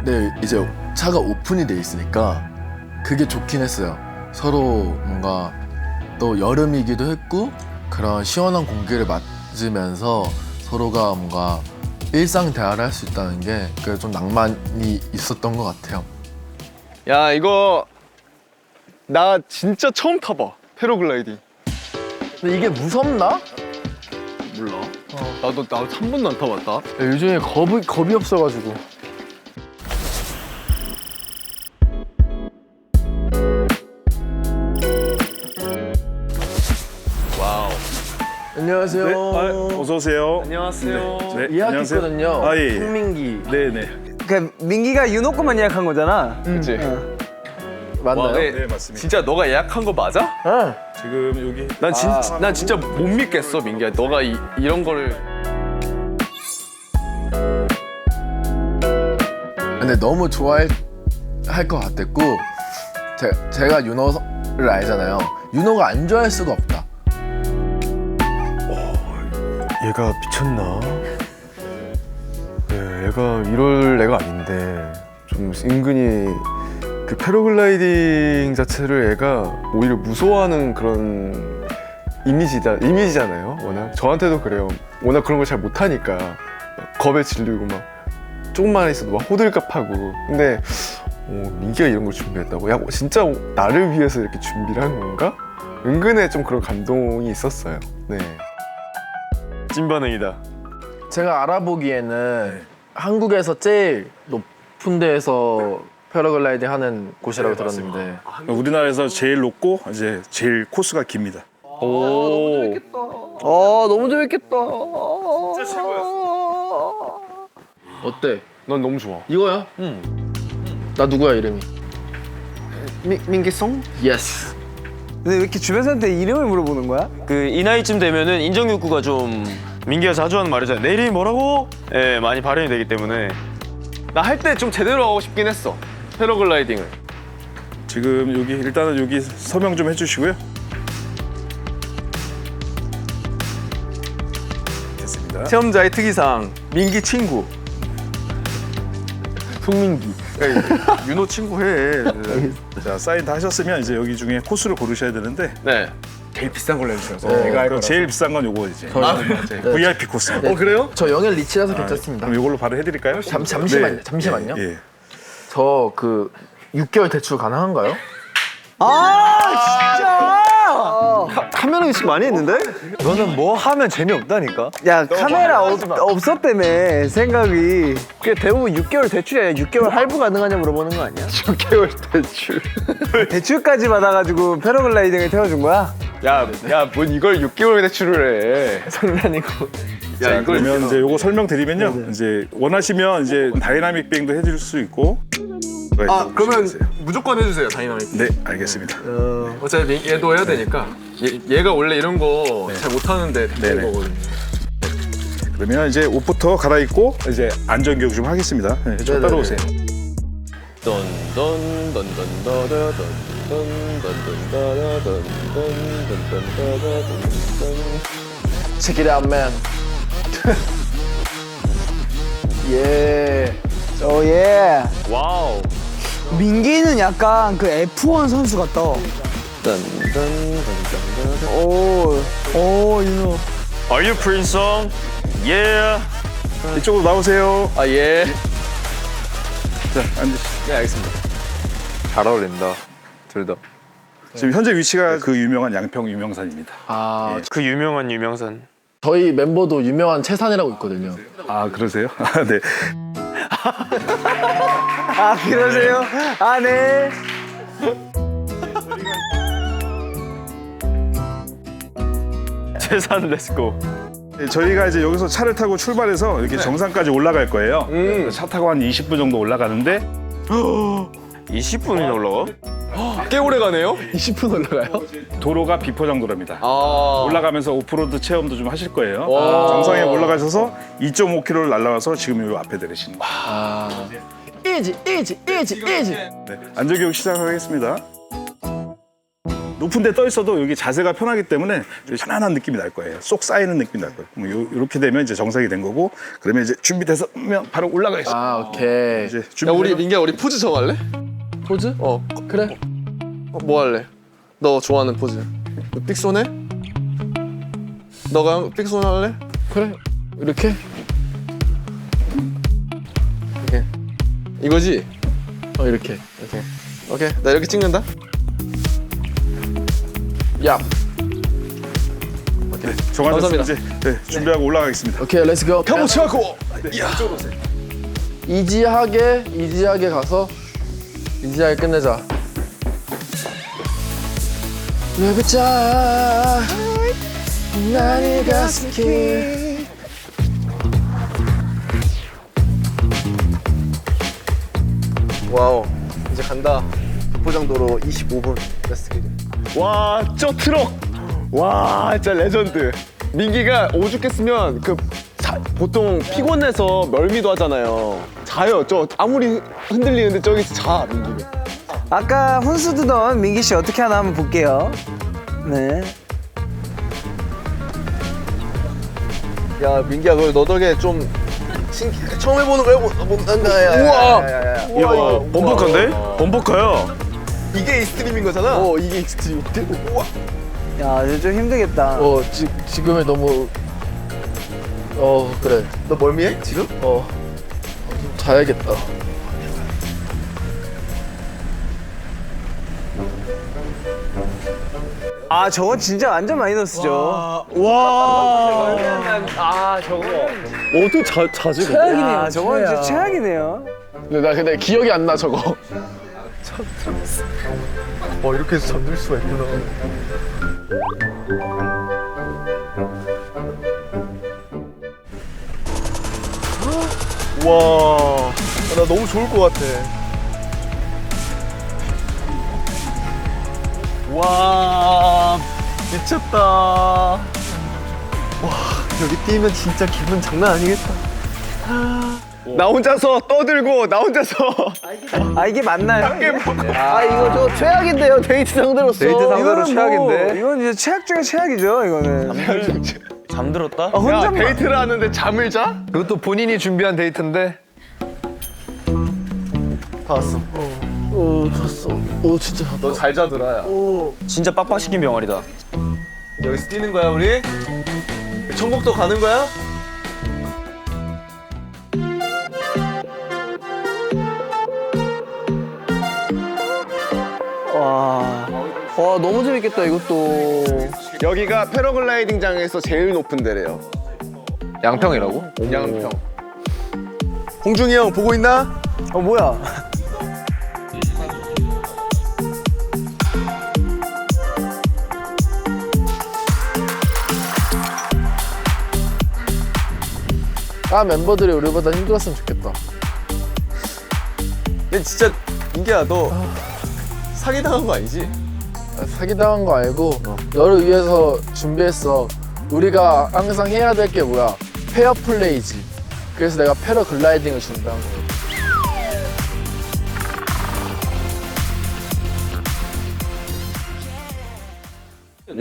네, 이제 차가 오픈이 돼 있으니까 그게 좋긴 했어요. 서로 뭔가 또 여름이기도 했고 그런 시원한 공기를 맞으면서 서로가 뭔가 일상 대화를 할 수 있다는 게 그게 좀 낭만이 있었던 것 같아요. 야 이거 나 진짜 처음 타봐 패러글라이딩. 근데 이게 무섭나? 몰라. 나도 한 번도 안 타봤다. 요즘에 겁이 없어가지고. 와우. 안녕하세요. 어서 오세요. 안녕하세요. 네, 예약했거든요. 아, 예. 홍민기. 네네. 그 민기가 윤호 거만 예약한 거잖아. 그치? 맞나요? 와, 근데 네, 맞습니다. 진짜 너가 예약한 거 맞아? 응. 지금 여기 난 진짜 못 믿겠어 민기야. 너가 이런 거를. 근데 너무 좋아할 것 같았고 제가 윤호를 알잖아요. 윤호가 안 좋아할 수가 없다. 얘가 미쳤나? 네, 얘가 이럴 애가 아닌데 좀 은근히 그 패러글라이딩 자체를 얘가 오히려 무서워하는 그런 이미지잖아요. 워낙 저한테도 그래요. 워낙 그런 걸 잘 못하니까 겁에 질리고 막 조금만 있어도 막 호들갑하고. 근데 민기가 이런 걸 준비했다고? 야 진짜 나를 위해서 이렇게 준비를 한 건가? 은근히 좀 그런 감동이 있었어요. 네. 찐 반응이다. 제가 알아보기에는 한국에서 제일 높은 데에서 패러글라이딩 하는 곳이라고 들었는데. 우리나라에서 제일 높고 이제 제일 코스가 깁니다. 너무 재밌겠다. 어때? 넌 너무 좋아. 이거야? 응. 나 누구야 이름이? 민기송? 예스. 근데 왜 이렇게 주변 사람한테 이름을 물어보는 거야? 그 이 나이쯤 되면은 인정 욕구가 좀 민기가 자주 하는 말이잖아요. 내 이름이 뭐라고? 예, 많이 발현이 되기 때문에. 나 할 때 좀 제대로 하고 싶긴 했어. 패러글라이딩을. 지금 여기 일단은 여기 서명 좀 해주시고요. 됐습니다. 체험자의 특이사항 민기 친구. 송민기. 윤호 친구 해. 자 사인 다 하셨으면 이제 여기 중에 코스를 고르셔야 되는데. 네. 제일 비싼 걸로 해주세요. 그럼 제일 비싼 건 요거 이제 VIP 코스. 그래요? 저 영일 리치라서 괜찮습니다. 그럼 이걸로 바로 해드릴까요? 잠시만요. 네. 잠시만요. 예. 저 그 6개월 대출 가능한가요? 카메라 의식 많이 했는데? 너는 뭐 하면 재미없다니까. 야 카메라 없었다며 생각이. 그게 대부분 6개월 대출이야. 6개월 할부 가능하냐 물어보는 거 아니야? 6개월 대출. 대출까지 받아가지고 패러글라이딩을 태워준 거야? 뭔 이걸 6개월 대출을 해. 장난이고. 자, 그러면 이제 요거 설명드리면요. 이제 원하시면 이제 다이나믹 비행도 해줄 수 있고. 그러면 무조건 해주세요 다이나믹. 네, 알겠습니다. 어차피 얘도 해야 되니까. 얘가 원래 이런 거 잘 못하는데 되는 거거든요. 그러면 이제 옷부터 갈아입고 이제 안전교육 좀 하겠습니다. 네, 좀 따라오세요. Check it out, man. 예. 오 예. 와우. 민기는 약간 그 F1 선수 같다. 오, 윤호. Are you Prince Song? Yeah. 이쪽으로 나오세요. 아 예. 자, 앉으시죠. 네 알겠습니다. 잘 어울린다. 둘 다. 지금 현재 위치가 그 유명한 양평 유명산입니다. 아, 그 유명한 유명산. 저희 멤버도 유명한 채산이라고 있거든요. 아, 그러세요? 아, 네. 아 그러세요? 아 네. 재산 렛츠고. 네, 저희가 이제 여기서 차를 타고 출발해서 이렇게 정상까지 올라갈 거예요. 차 타고 한 20분 정도 올라가는데 20분이나 올라가? 꽤 오래 가네요. 20분 올라가요? 도로가 비포장도로입니다. 아. 올라가면서 오프로드 체험도 좀 하실 거예요. 와. 정상에 올라가셔서 2.5km를 날아와서 지금 요 앞에 내리시는 거예요. 아. 이지. 네, 안전교육 시작하겠습니다. 높은 데 떠 있어도 여기 자세가 편하기 때문에 좀 편안한 느낌이 날 거예요. 쏙 쌓이는 느낌이 날 거예요. 이렇게 되면 이제 정상이 된 거고, 그러면 이제 준비돼서 바로 올라가야죠. 아, 오케이. 이제 야 우리 준비되면 민기야 우리 포즈 정할래? 포즈? 어. 그래. 뭐 할래? 너 좋아하는 포즈. 너 삑손 해? 너가 삑손 할래? 그래. 이렇게? 이렇게. 이거지? 이렇게. 이렇게. 오케이. 나 이렇게 찍는다. 야. 정하셨으면 감사합니다. 이제 준비하고 올라가겠습니다. 오케이, 렛츠 고. 가보지 말고. 이지하게 가서 이지하게 끝내자. 왜 붙자 나를 가슴기. 와우. 이제 간다. 포장도로 25분. 레스트 기준. 와, 저 트럭. 와, 진짜 레전드. 민기가 오죽했으면 보통 피곤해서 멀미도 하잖아요. 자요. 저 아무리 흔들리는데 저기서 자, 민기가. 아까 혼수 두던 민기 씨 어떻게 하나 한번 볼게요. 네. 야, 민기야, 너 덕에 좀 처음 해보는 거야? 우와. 야, 범퍼카인데? 범퍼카야. 이게 익스트림인 거잖아. 이게 익스트림. 우와. 야, 이제 좀 힘들겠다. 지금은 너무. 그래. 너 멀미해? 지금? 좀 자야겠다. 아, 저건 진짜 완전 마이너스죠. 와. 아, 저거. 어떻게 자지? 최악이네요. 야, 저건 진짜 최악이네요. 근데 기억이 안 나, 저거. 이렇게 해서 잠들 수가 있구나. 와, 나 너무 좋을 것 같아. 와, 미쳤다. 와, 여기 뛰면 진짜 기분 장난 아니겠다. 나 혼자서 떠들고 나 혼자서. 아, 이게 맞나요? 아 이거 저 최악인데요 데이트 상대로서. 데이트 상대로 이거는 최악인데. 이건 이제 최악 중에 최악이죠, 이거는. 잠들었다? 혼자 데이트를 하는데 잠을 자? 그것도 본인이 준비한 데이트인데. 다 왔어. 잤어. 진짜 잤다. 너 잘 자더라. 야. 진짜 빡빡 시킨 병아리다. 여기서 뛰는 거야 우리? 천국도 가는 거야? 와 너무 재밌겠다 이것도. 여기가 패러글라이딩장에서 제일 높은 데래요. 양평이라고? 양평. 홍중이 형 보고 있나? 뭐야? 멤버들이 우리보다 힘들었으면 좋겠다. 근데 진짜 민기야 너 사기당한 거 아니지? 사기당한 거 알고 너를 위해서 준비했어. 우리가 항상 해야 될 게 뭐야? 페어플레이지. 그래서 내가 패러글라이딩을 준다는 거예요.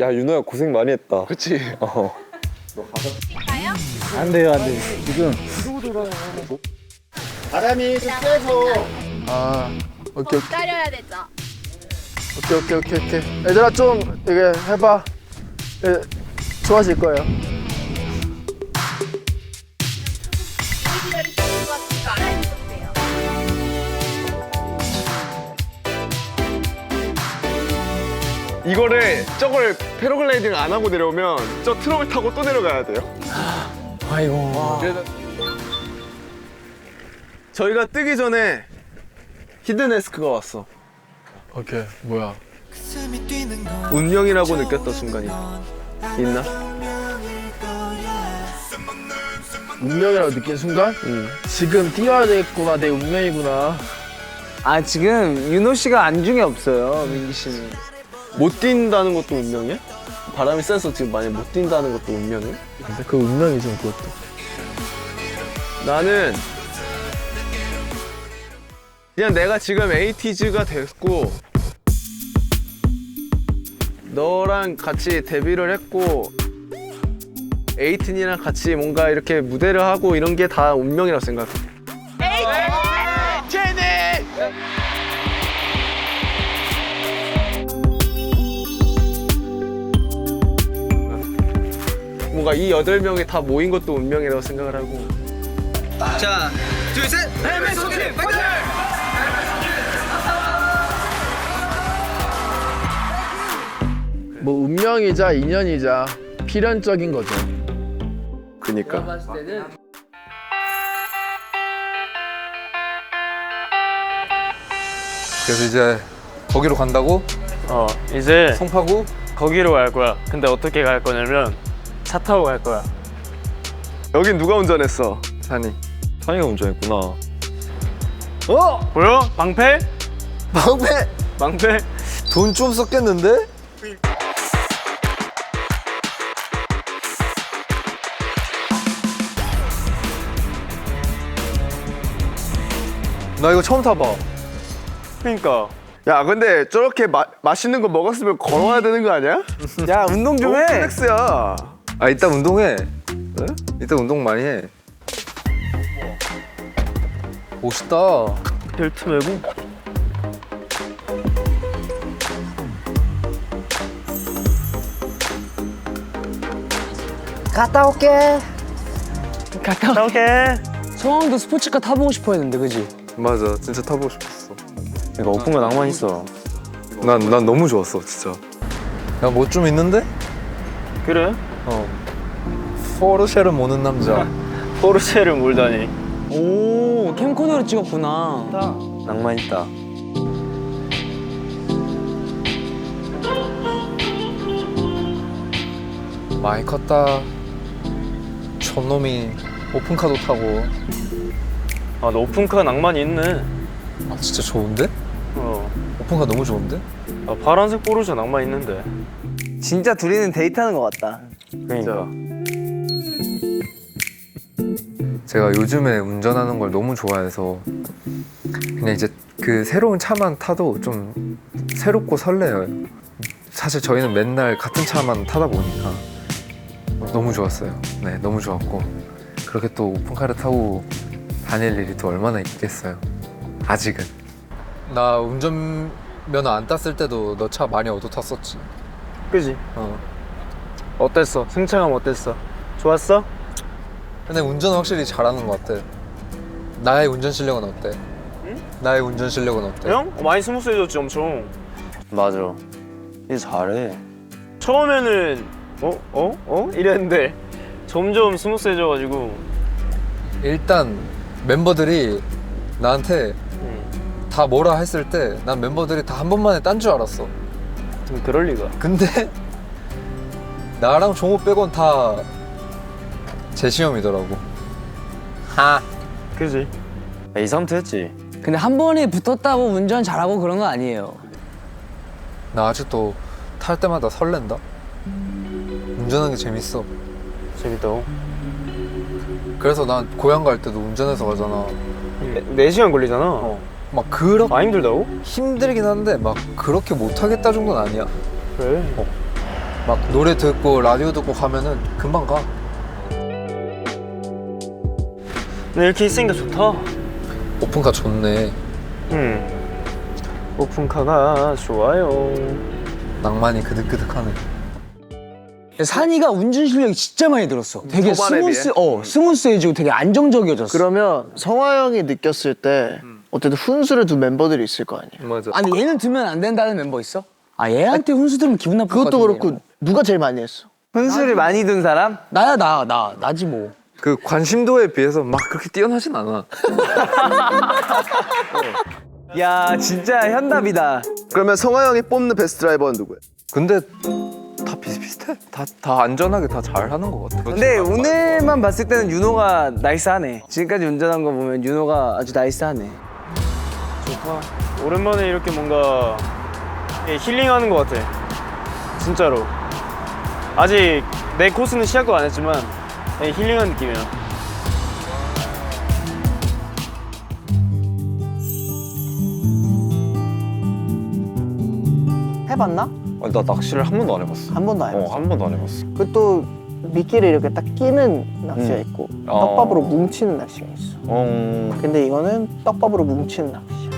야 윤호야 고생 많이 했다. 그치? 안 돼요, 안 돼요. 지금 바람이 좀 세서. 아, 오케이. 기다려야 되죠. 오케이. 얘들아 좀 이게 해봐. 예, 좋아질 거예요. 이거를 저걸 패러글라이딩 안 하고 내려오면 저 트럭을 타고 또 내려가야 돼요. 그래서 저희가 뜨기 전에 히든에스크가 왔어. 오케이. 뭐야? 운명이라고 느꼈던 순간이 있나? 운명이라고 느낀 순간? 지금 뛰어야 되겠구나. 내 운명이구나. 아 지금 윤호 씨가 안중에 없어요, 민기 씨는. 못 뛴다는 것도 운명이야? 바람이 세서 지금 만약 못 뛴다는 것도 운명이야? 근데 그 운명이죠, 그것도. 나는 그냥 내가 지금 에이티즈가 됐고 너랑 같이 데뷔를 했고 에이틴이랑 같이 뭔가 이렇게 무대를 하고 이런 게 다 운명이라고 생각해. 뭔가 이 8명이 다 모인 것도 운명이라고 생각을 하고. 자, 둘, 셋. 헬멧 소리 파이팅! 뭐 운명이자 인연이자 필연적인 거죠. 그니까. 그래서 이제 거기로 간다고? 이제 송파구? 거기로 갈 거야. 근데 어떻게 갈 거냐면 차 타고 갈 거야. 여긴 누가 운전했어? 산이. 산이가 운전했구나. 보여? 방패? 방패. 돈 좀 썼겠는데? 나 이거 처음 타봐. 그러니까. 야 근데 저렇게 맛있는 거 먹었으면 걸어야 되는 거 아니야? 야 운동 좀 너무 해. 플렉스야. 아 이따 운동해. 네? 이따 운동 많이 해. 멋있다. 벨트 매고. 갔다 올게. 갔다 올게. 성황도 스포츠카 타보고 싶어 했는데, 그지? 맞아, 진짜 타보고 싶었어. 이거 오픈가 낭만 있어. 난 너무 좋았어, 진짜. 야, 뭐 좀 있는데? 그래? 포르쉐를 모는 남자. 포르쉐를 몰다니. 오, 캠코더로 찍었구나. 낭만 있다. 많이 컸다. 저놈이 오픈카도 타고. 아, 너 오픈카 낭만이 있네. 아, 진짜 좋은데? 오픈카 너무 좋은데? 아, 파란색 포르쉐 낭만 있는데. 진짜 둘이는 데이트하는 것 같다. 그러니까. 제가 요즘에 운전하는 걸 너무 좋아해서 그냥 이제 그 새로운 차만 타도 좀 새롭고 설레요. 사실 저희는 맨날 같은 차만 타다 보니까 너무 좋았어요. 네, 너무 좋았고 그렇게 또 오픈카를 타고 다닐 일이 또 얼마나 있겠어요. 아직은. 나 운전면허 안 땄을 때도 너 차 많이 얻어 탔었지. 그지? 어땠어? 승차감 어땠어? 좋았어? 근데 운전은 확실히 잘하는 것 같아. 나의 운전 실력은 어때? 응? 나의 운전 실력은 어때? 형? 많이 스무스해졌지 엄청. 맞아. 이제 잘해. 처음에는 이랬는데 점점 스무스해져가지고. 일단 멤버들이 나한테 다 뭐라 했을 때 난 멤버들이 다 한 번만에 딴 줄 알았어. 좀 그럴 리가. 근데 나랑 종호 빼곤 다 제 시험이더라고. 그지? 이 상태 했지. 근데 한 번에 붙었다고 운전 잘하고 그런 거 아니에요. 나 아직도 탈 때마다 설렌다. 운전하는 게 재밌어. 재밌다고? 그래서 난 고향 갈 때도 운전해서 가잖아. 4시간 걸리잖아. 막 그렇게 많이 힘들다고? 힘들긴 한데 막 그렇게 못하겠다 정도는 아니야. 그래. 막 노래 듣고 라디오 듣고 가면은 금방 가. 근데 이렇게 있으니까 좋다. 오픈카 좋네. 오픈카가 좋아요. 낭만이 그득그득하네. 산이가 운전 실력이 진짜 많이 늘었어. 되게 스무스해지고 되게 안정적이어졌어. 그러면 성화 형이 느꼈을 때 어쨌든 훈수를 둔 멤버들이 있을 거 아니에요. 맞아. 아니 얘는 두면 안 된다는 멤버 있어? 아 얘한테 훈수 들으면 기분 나쁠 것 그것도 같은데. 그렇고 누가 제일 많이 했어? 훈수를 많이 둔 사람? 나야 나지 뭐. 그 관심도에 비해서 막 그렇게 뛰어나진 않아. 야 진짜 현답이다. 그러면 성화 형이 뽑는 베스트 드라이버는 누구야? 근데 다 비슷비슷해. 다 안전하게 다 잘하는 것 같아. 근데 오늘만 봤을 때는 윤호가 나이스하네. 지금까지 운전한 거 보면 윤호가 아주 나이스하네. 좋다. 오랜만에 이렇게 뭔가 힐링하는 것 같아. 진짜로. 아직 내 코스는 시작도 안 했지만 힐링한 느낌이야. 해봤나? 아니, 나 낚시를 한 번도 안 해봤어. 한 번도 안 해봤어. 한 번도 안 해봤어. 그것도 미끼를 이렇게 딱 끼는 낚시가 있고 떡밥으로 뭉치는 낚시가 있어. 근데 이거는 떡밥으로 뭉치는 낚시야.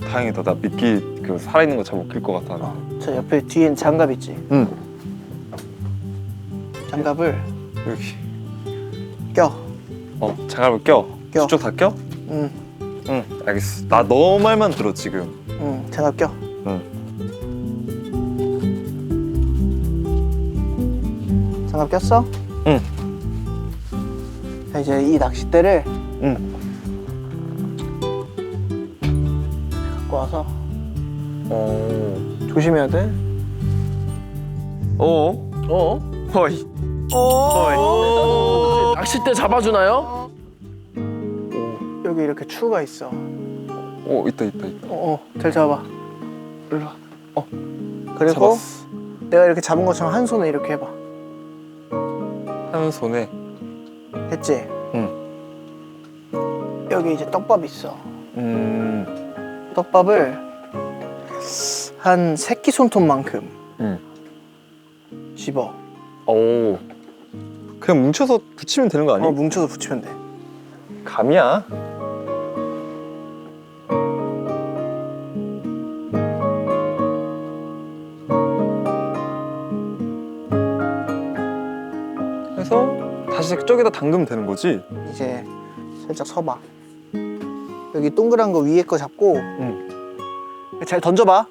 다행이다. 나 미끼 그 살아있는 거 잘 못 낄 것 같아. 저 옆에 뒤엔 장갑 있지? 응. 장갑을 여기. 껴. 장갑을 껴. 껴. 수쪽 다 껴? 응. 응, 알겠어. 나 너 말만 들어 지금. 응, 장갑 껴. 응. 장갑 꼈어? 응. 자, 이제 이 낚싯대를 갖고 와서 조심해야 돼. 낚싯대 잡아주나요? 여기 이렇게 추가 있어. 있다. 잘 잡아. 일로 와. 그리고 잡았어. 내가 이렇게 잡은 것처럼 한 손에 이렇게 해봐. 한 손에. 했지? 여기 이제 떡밥 있어. 떡밥을 한 새끼 손톱만큼 집어. 그냥 뭉쳐서 붙이면 되는 거 아니야? 뭉쳐서 붙이면 돼. 감이야. 해서 다시 저기다 담그면 되는 거지? 이제 살짝 서봐. 여기 동그란 거 위에 거 잡고 잘 던져봐.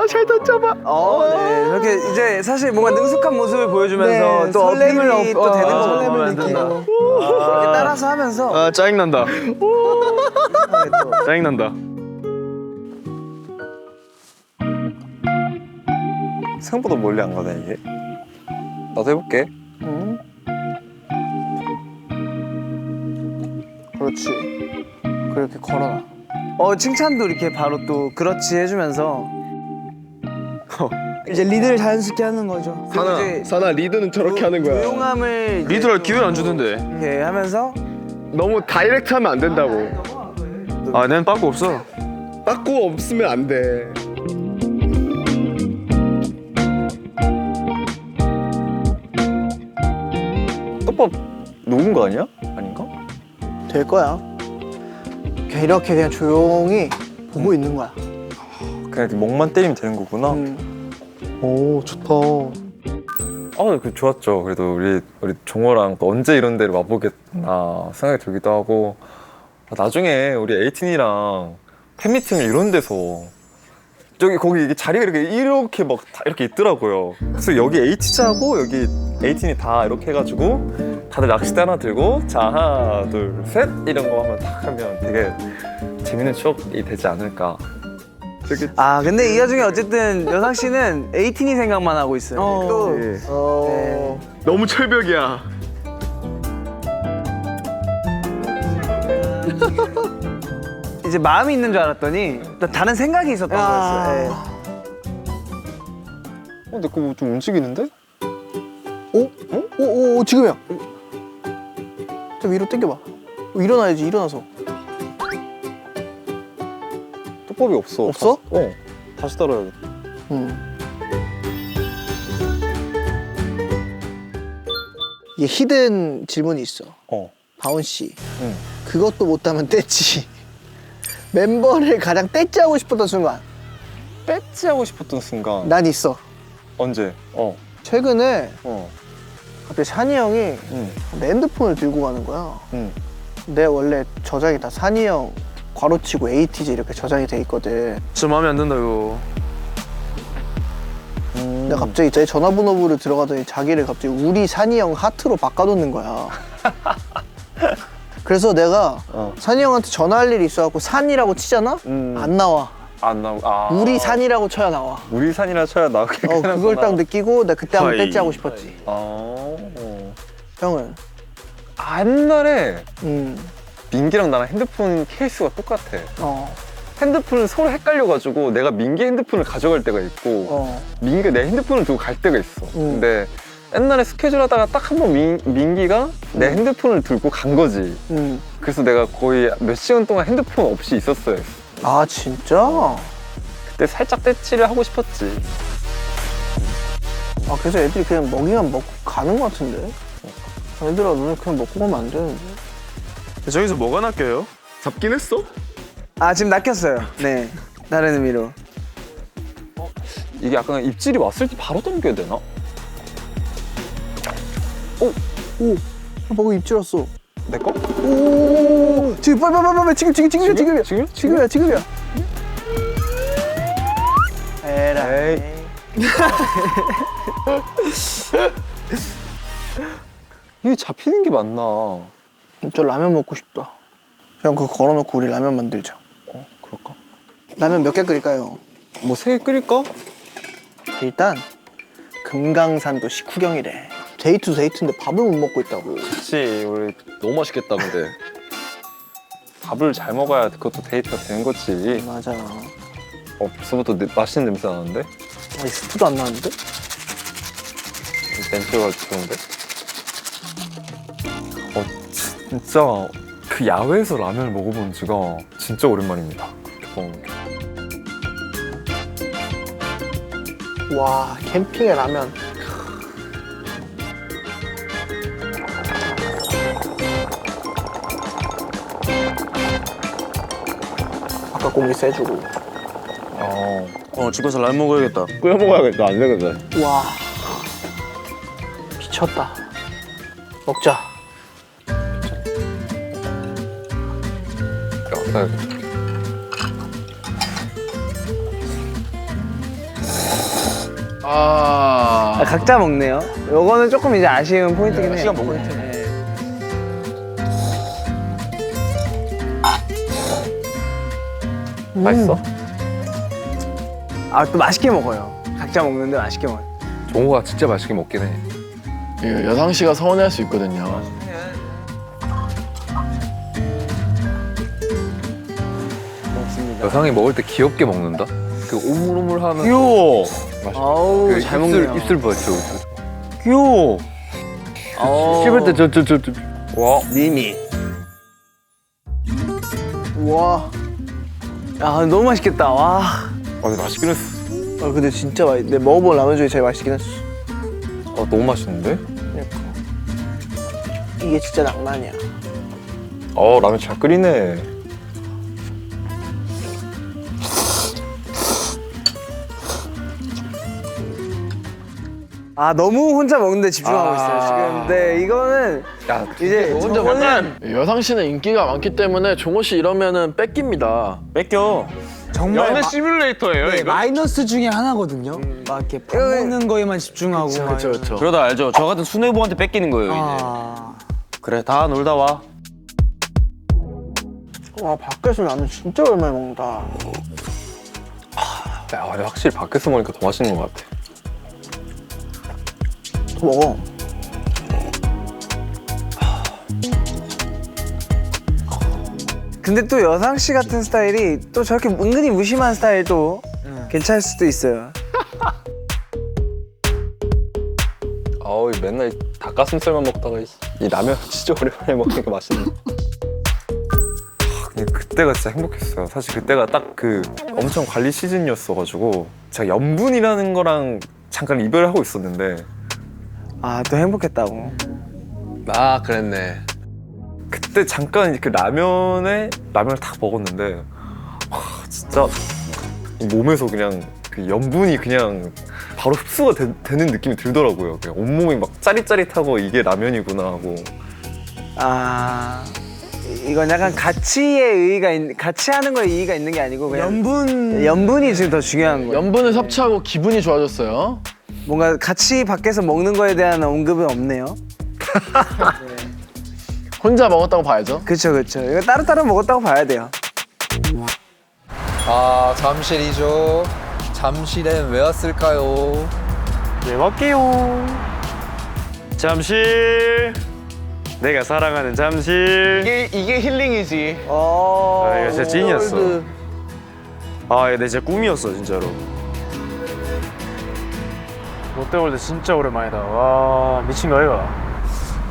잘 던져봐. 네. 이렇게 이제 사실 뭔가 능숙한 모습을 보여주면서 네, 또 설렘을 어필이 또 되는 거 설렘을 보면 느끼고. 이렇게 따라서 하면서 짜증난다. 짜증난다. 생각보다 멀리 안 가네 이게. 나도 해볼게. 그렇지. 그렇게 걸어놔. 칭찬도 이렇게 바로 또 그렇지 해주면서 이제 리드를 자연스럽게 하는 거죠. 사나 리드는 저렇게 하는 거야. 조용함을 리드할 기회를 안 주던데. 이렇게 하면서 너무 다이렉트 하면 안 된다고. 난 빠꾸 없어. 빠꾸 없으면 안 돼. 떡밥 녹은 거 아니야? 아닌가? 될 거야. 그냥 이렇게 그냥 조용히 보고 있는 거야. 그냥 이렇게 목만 때리면 되는 거구나. 오, 좋다. 그 좋았죠. 그래도 우리 종호랑 또 언제 이런 데를 와보겠나 생각이 들기도 하고, 나중에 우리 에이틴이랑 팬미팅을 이런 데서 거기 이게 자리가 이렇게 막 다 이렇게 있더라고요. 그래서 여기 에이티즈하고 여기 에이틴이 다 이렇게 해가지고 다들 낚싯대 하나 들고 자 하나 둘 셋 이런 거 하면 딱 하면 되게 재밌는 추억이 되지 않을까. 근데 이 와중에 어쨌든 여상 씨는 에이틴이 생각만 하고 있어요. 너무 철벽이야. 이제 마음이 있는 줄 알았더니 또 다른 생각이 있었던 거였어요. 근데 그거 좀 움직이는데? 오, 지금이야. 살짝 위로 당겨봐. 일어나야지. 일어나서. 뚜법이 없어. 없어? 다시 따라야겠다. 이게 히든 질문이 있어. 다운 씨. 그것도 못하면 떼찌. 멤버를 가장 떼찌하고 싶었던 순간. 배지하고 싶었던 순간. 난 있어. 언제? 최근에 갑자기 산이 형이 내 핸드폰을 들고 가는 거야. 내 원래 저장이 다 산이 형 괄호치고 ATG 이렇게 저장이 돼 있거든. 진짜 마음에 안 든다 이거. 근데 갑자기 제 전화번호부를 들어가더니 자기를 갑자기 우리 산이 형 하트로 바꿔놓는 거야. 그래서 내가 산이 형한테 전화할 일이 있어갖고 산이라고 치잖아? 안 나와. 안 나오고. 우리 산이라고 쳐야 나와. 우리 산이라 쳐야 나오게. 그걸 딱 느끼고 내가 그때 한번 떼찌하고 싶었지. 형은? 옛날에 민기랑 나랑 핸드폰 케이스가 똑같아. 핸드폰을 서로 헷갈려가지고 내가 민기 핸드폰을 가져갈 때가 있고 민기가 내 핸드폰을 두고 갈 때가 있어. 근데 옛날에 스케줄 하다가 딱 한 번 민기가 내 핸드폰을 들고 간 거지. 그래서 내가 거의 몇 시간 동안 핸드폰 없이 있었어요. 아 진짜? 그때 살짝 떼치를 하고 싶었지. 그래서 애들이 그냥 먹이만 먹고 가는 것 같은데? 얘들아 너네 그냥 먹고 가면 안 되는데? 저기서 뭐가 낚여요? 잡긴 했어? 지금 낚였어요. 네, 다른 의미로. 이게 약간 입질이 왔을 때 바로 넘겨야 되나? 먹이 입질 왔어. 내 거? 오 지금 빨리 지금이야. 에라이. 이게 잡히는 게 맞나? 저 라면 먹고 싶다. 형 그거 걸어놓고 우리 라면 만들자. 그럴까? 라면 몇 개 끓일까요? 뭐 3개 끓일까? 일단 금강산도 식후경이래. 데이트인데 밥을 못 먹고 있다고. 그치, 우리 너무 맛있겠다 근데. 밥을 잘 먹어야 그것도 데이트가 되는 거지. 맞아. 벌써부터 맛있는 냄새 나는데? 스프도 안 나는데? 냄새가 좋은데? 진짜 그 야외에서 라면을 먹어본 지가 진짜 오랜만입니다. 와 캠핑에 라면. 아까 고기 세주고. 집 가서 라면 먹어야겠다. 끓여 먹어야겠다. 안 되겠다. 와 미쳤다. 먹자. 각자 먹네요. 요거는 조금 이제 아쉬운 포인트긴 해요. 시간 먹을 때. 맛있어? 또 맛있게 먹어요. 각자 먹는데 맛있게 먹어요. 종호가 진짜 맛있게 먹긴 해. 여상 씨가 서운해할 수 있거든요. 여상이 먹을 때 귀엽게 먹는다? 그 오물오물하는. 귀여워. 아우 그 잘 먹네요. 입술 봤죠? 귀여워. 씹을 때 와. 미미. 와. 야 너무 맛있겠다. 와. 근데 맛있긴 했어. 근데 진짜 내 먹어본 라면 중에 제일 맛있긴 했어. 너무 맛있는데? 그러니까. 이게 진짜 낭만이야. 라면 잘 끓이네. 너무 혼자 먹는데 집중하고 있어요 지금. 네 이거는 이제 혼자 저는 여상 씨는 인기가 많기 때문에 종호 씨 이러면은 뺏깁니다. 뺏겨. 정말 연애 시뮬레이터예요, 이거? 마이너스 중에 하나거든요. 막 이렇게 밥 먹는 거에만 집중하고. 그렇죠. 그러다 알죠. 저 같은 수뇌부한테 뺏기는 거예요 이제. 그래 다 놀다 와. 와 밖에서 라면 진짜 오랜만에 먹는다. 근데 확실히 밖에서 먹으니까 더 맛있는 것 같아. 더 먹어. 근데 또 여상 씨 같은 스타일이 또 저렇게 은근히 무심한 스타일도 괜찮을 수도 있어요. 맨날 닭가슴살만 먹다가 이 라면 진짜 오랜만에 먹으니까 맛있네. 근데 그때가 진짜 행복했어요. 사실 그때가 딱 그 엄청 관리 시즌이었어가지고 제가 염분이라는 거랑 잠깐 이별을 하고 있었는데 아 또 행복했다고. 아 그랬네. 그때 잠깐 그 라면을 딱 먹었는데 와 진짜 이 몸에서 그냥 그 염분이 그냥 바로 흡수가 되는 느낌이 들더라고요. 그냥 온몸이 막 짜릿짜릿하고 이게 라면이구나 하고. 아 이건 약간 같이 하는 거에 의의가 있는 게 아니고 그냥 연분이 지금 더 중요한 거예요. 염분을 섭취하고 기분이 좋아졌어요. 뭔가 같이 밖에서 먹는 거에 대한 언급은 없네요. 혼자 먹었다고 봐야죠. 그쵸. 이거 따로따로 먹었다고 봐야 돼요. 아 잠실이죠. 잠실엔 왜 왔을까요? 네, 갈게요. 잠실. 내가 사랑하는 잠실. 이게 힐링이지. 아, 이거 진짜 찐이었어. 아, 이거 내 진짜 꿈이었어, 진짜로. 롯데월드 진짜 오랜만이다. 와, 미친 거 이거.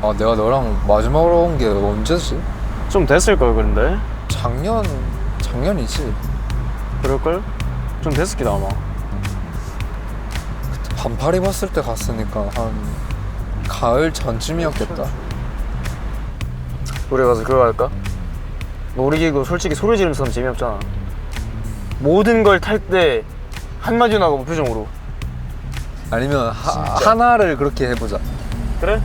아 내가 너랑 마지막으로 온 게 언제지? 좀 됐을걸, 그런데? 작년이지. 그럴걸? 좀 됐을 기다, 아마. 반팔 입었을 때 갔으니까 한 가을 전쯤이었겠다. 우리 가서 그거 할까? 놀이기구 솔직히 소리 지르면서 하면 재미없잖아. 모든 걸 탈 때 한마디도 나가고 표정으로. 아니면 하나를 그렇게 해보자. 그래?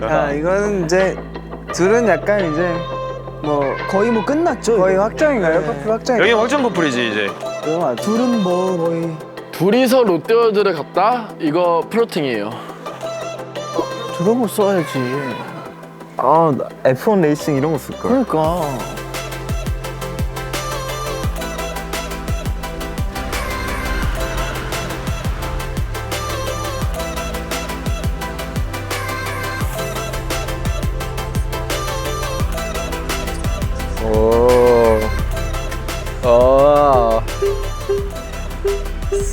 아 이거는 이제 둘은 약간 이제 뭐 거의 뭐 끝났죠. 거의 확정인가요? 커플 확정. 여기 확정 커플이지, 이제. 둘은 뭐 거의 둘이서 롯데월드를 갔다? 이거 플로팅이에요. 저런 거 써야지. 아 F1 레이싱 이런 거 쓸 걸. 그러니까.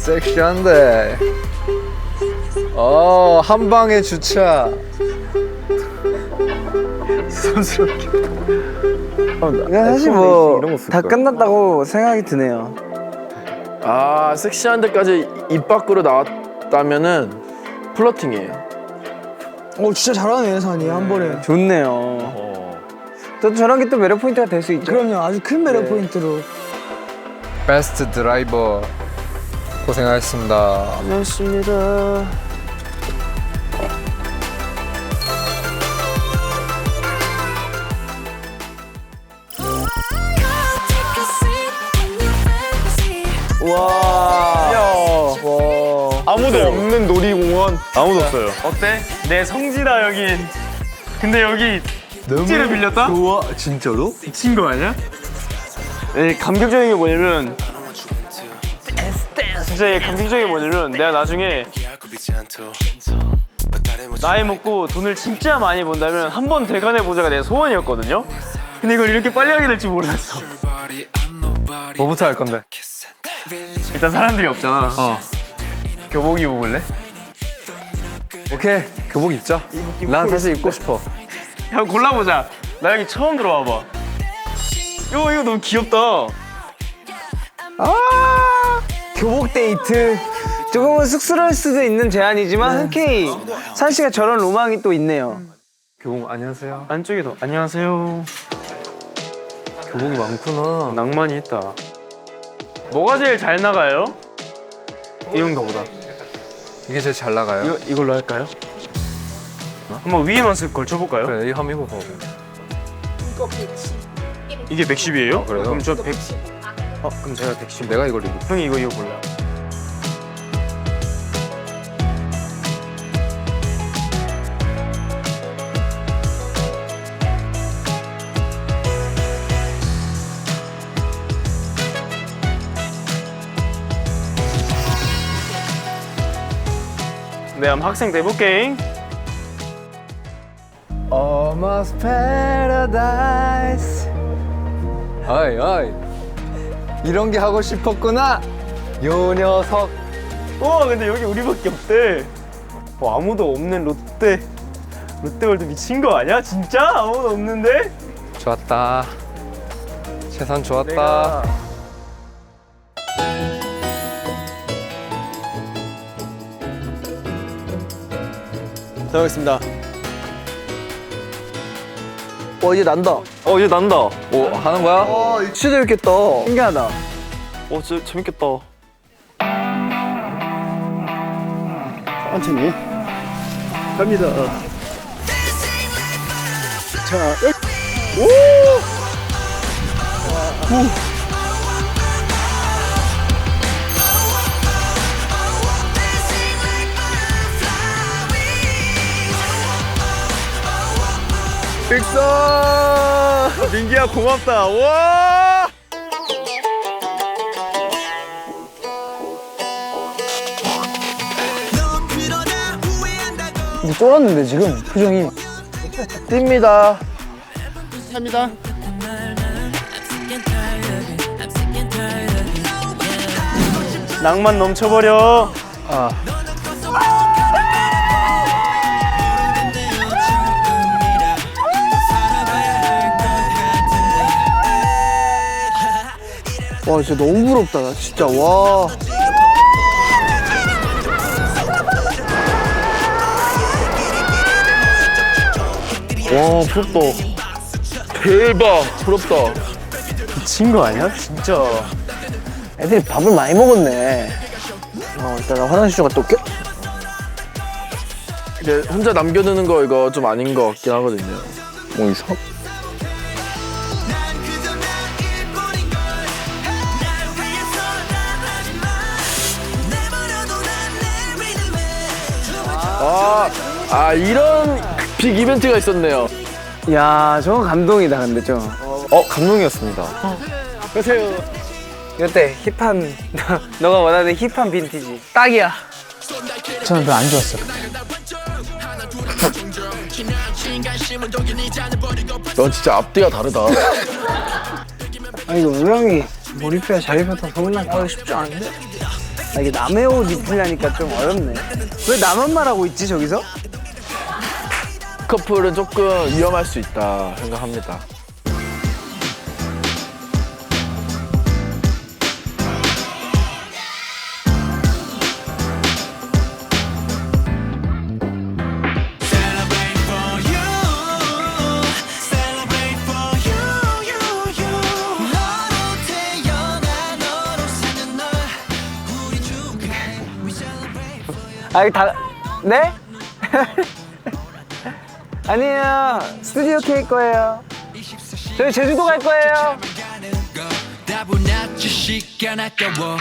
섹시한데. 한 방에 주차. 사실 뭐 다 끝났다고 생각이 드네요. 아, 섹시한 데까지 입 밖으로 나왔다면은 플러팅이에요. 진짜 잘하네 산이 한 번에. 좋네요. 또 저런 게 또 매력 포인트가 될 수 있죠. 그럼요, 아주 큰 매력 포인트로. 베스트 드라이버 고생하셨습니다. 고맙습니다. 와. 아무도 없는 놀이공원. 아무도 없어요. 어때? 내 성지다, 여긴. 근데 여기 찌를 빌렸다? 좋아. 진짜로? 미친 거 아니야? 네, 감격적인 게 뭐냐면 진짜 이게 감격적인 게 뭐냐면 내가 나중에 나이 먹고 돈을 진짜 많이 번다면 한 번 대관해 보자가 내 소원이었거든요? 근데 이걸 이렇게 빨리 하게 될지 몰랐어. 뭐부터 할 건데? 일단 사람들이 없잖아. 교복 입어볼래? 오케이, 교복 입자. 난 사실 입고 싶어. 야, 골라보자. 나 여기 처음 들어와봐. 이거 너무 귀엽다. 교복 데이트. 조금은 쑥스러울 수도 있는 제안이지만 흔쾌히 산 씨가 저런 로망이 또 있네요. 교복 안녕하세요. 안쪽에 더 안녕하세요. 교복이 많구나. 낭만이 있다. 뭐가 제일 잘 나가요? 이건가 보다. 이게 제일 잘 나가요? 이걸로 할까요? 한번 위에만 쓱 걸쳐볼까요? 그래, 이거 한번 입어봐. 이게 110이에요? 그래요? 그럼 저 100. 그럼 제가 110. 내가 이걸 입을게. 형이 이거 입어볼래요? 네, 한번 학생 대볼게. Almost paradise. 아이. 이런 게 하고 싶었구나. 요 녀석. 와 근데 여기 우리밖에 없대. 아무도 없는 롯데월드 미친 거 아니야? 진짜 아무도 없는데? 좋았다. 최선 좋았다. 다녀오겠습니다. 이제 난다. 이제 난다. 오 하는 거야? 진짜 재밌겠다. 신기하다. 진짜 재밌겠다. 천천히 갑니다. 자, 민기야 고맙다. 와. 이제 쫄았는데 지금 표정이. 뜁니다. 갑니다. 낭만 넘쳐버려. 와 진짜 너무 부럽다. 나 진짜 와. 와 부럽다. 대박 부럽다. 미친 거 아니야? 진짜. 애들이 밥을 많이 먹었네. 일단 나 화장실 좀 갔다 올게. 이제 혼자 남겨두는 거 이거 좀 아닌 것 같긴 하거든요. 뭐 이상? 이런 빅 이벤트가 있었네요. 야, 저거 감동이다, 근데 좀. 감동이었습니다. 그래서요. 이때 힙한, 너가 원하는 힙한 빈티지. 딱이야. 저는 별로 안 좋았어. 넌 진짜 앞뒤가 다르다. 아, 이거 우영이 몰입해야 잘 입었다 소문났다. 쉽지 않은데? 이게 남의 옷 입으려니까 좀 어렵네. 왜 나만 말하고 있지, 저기서? 커플은 조금 위험할 수 있다 생각합니다. 아, 이거 다, 네? 아니에요. 스튜디오 K 거예요. 저희 제주도 갈 거예요. 다분한 지식 안 아까워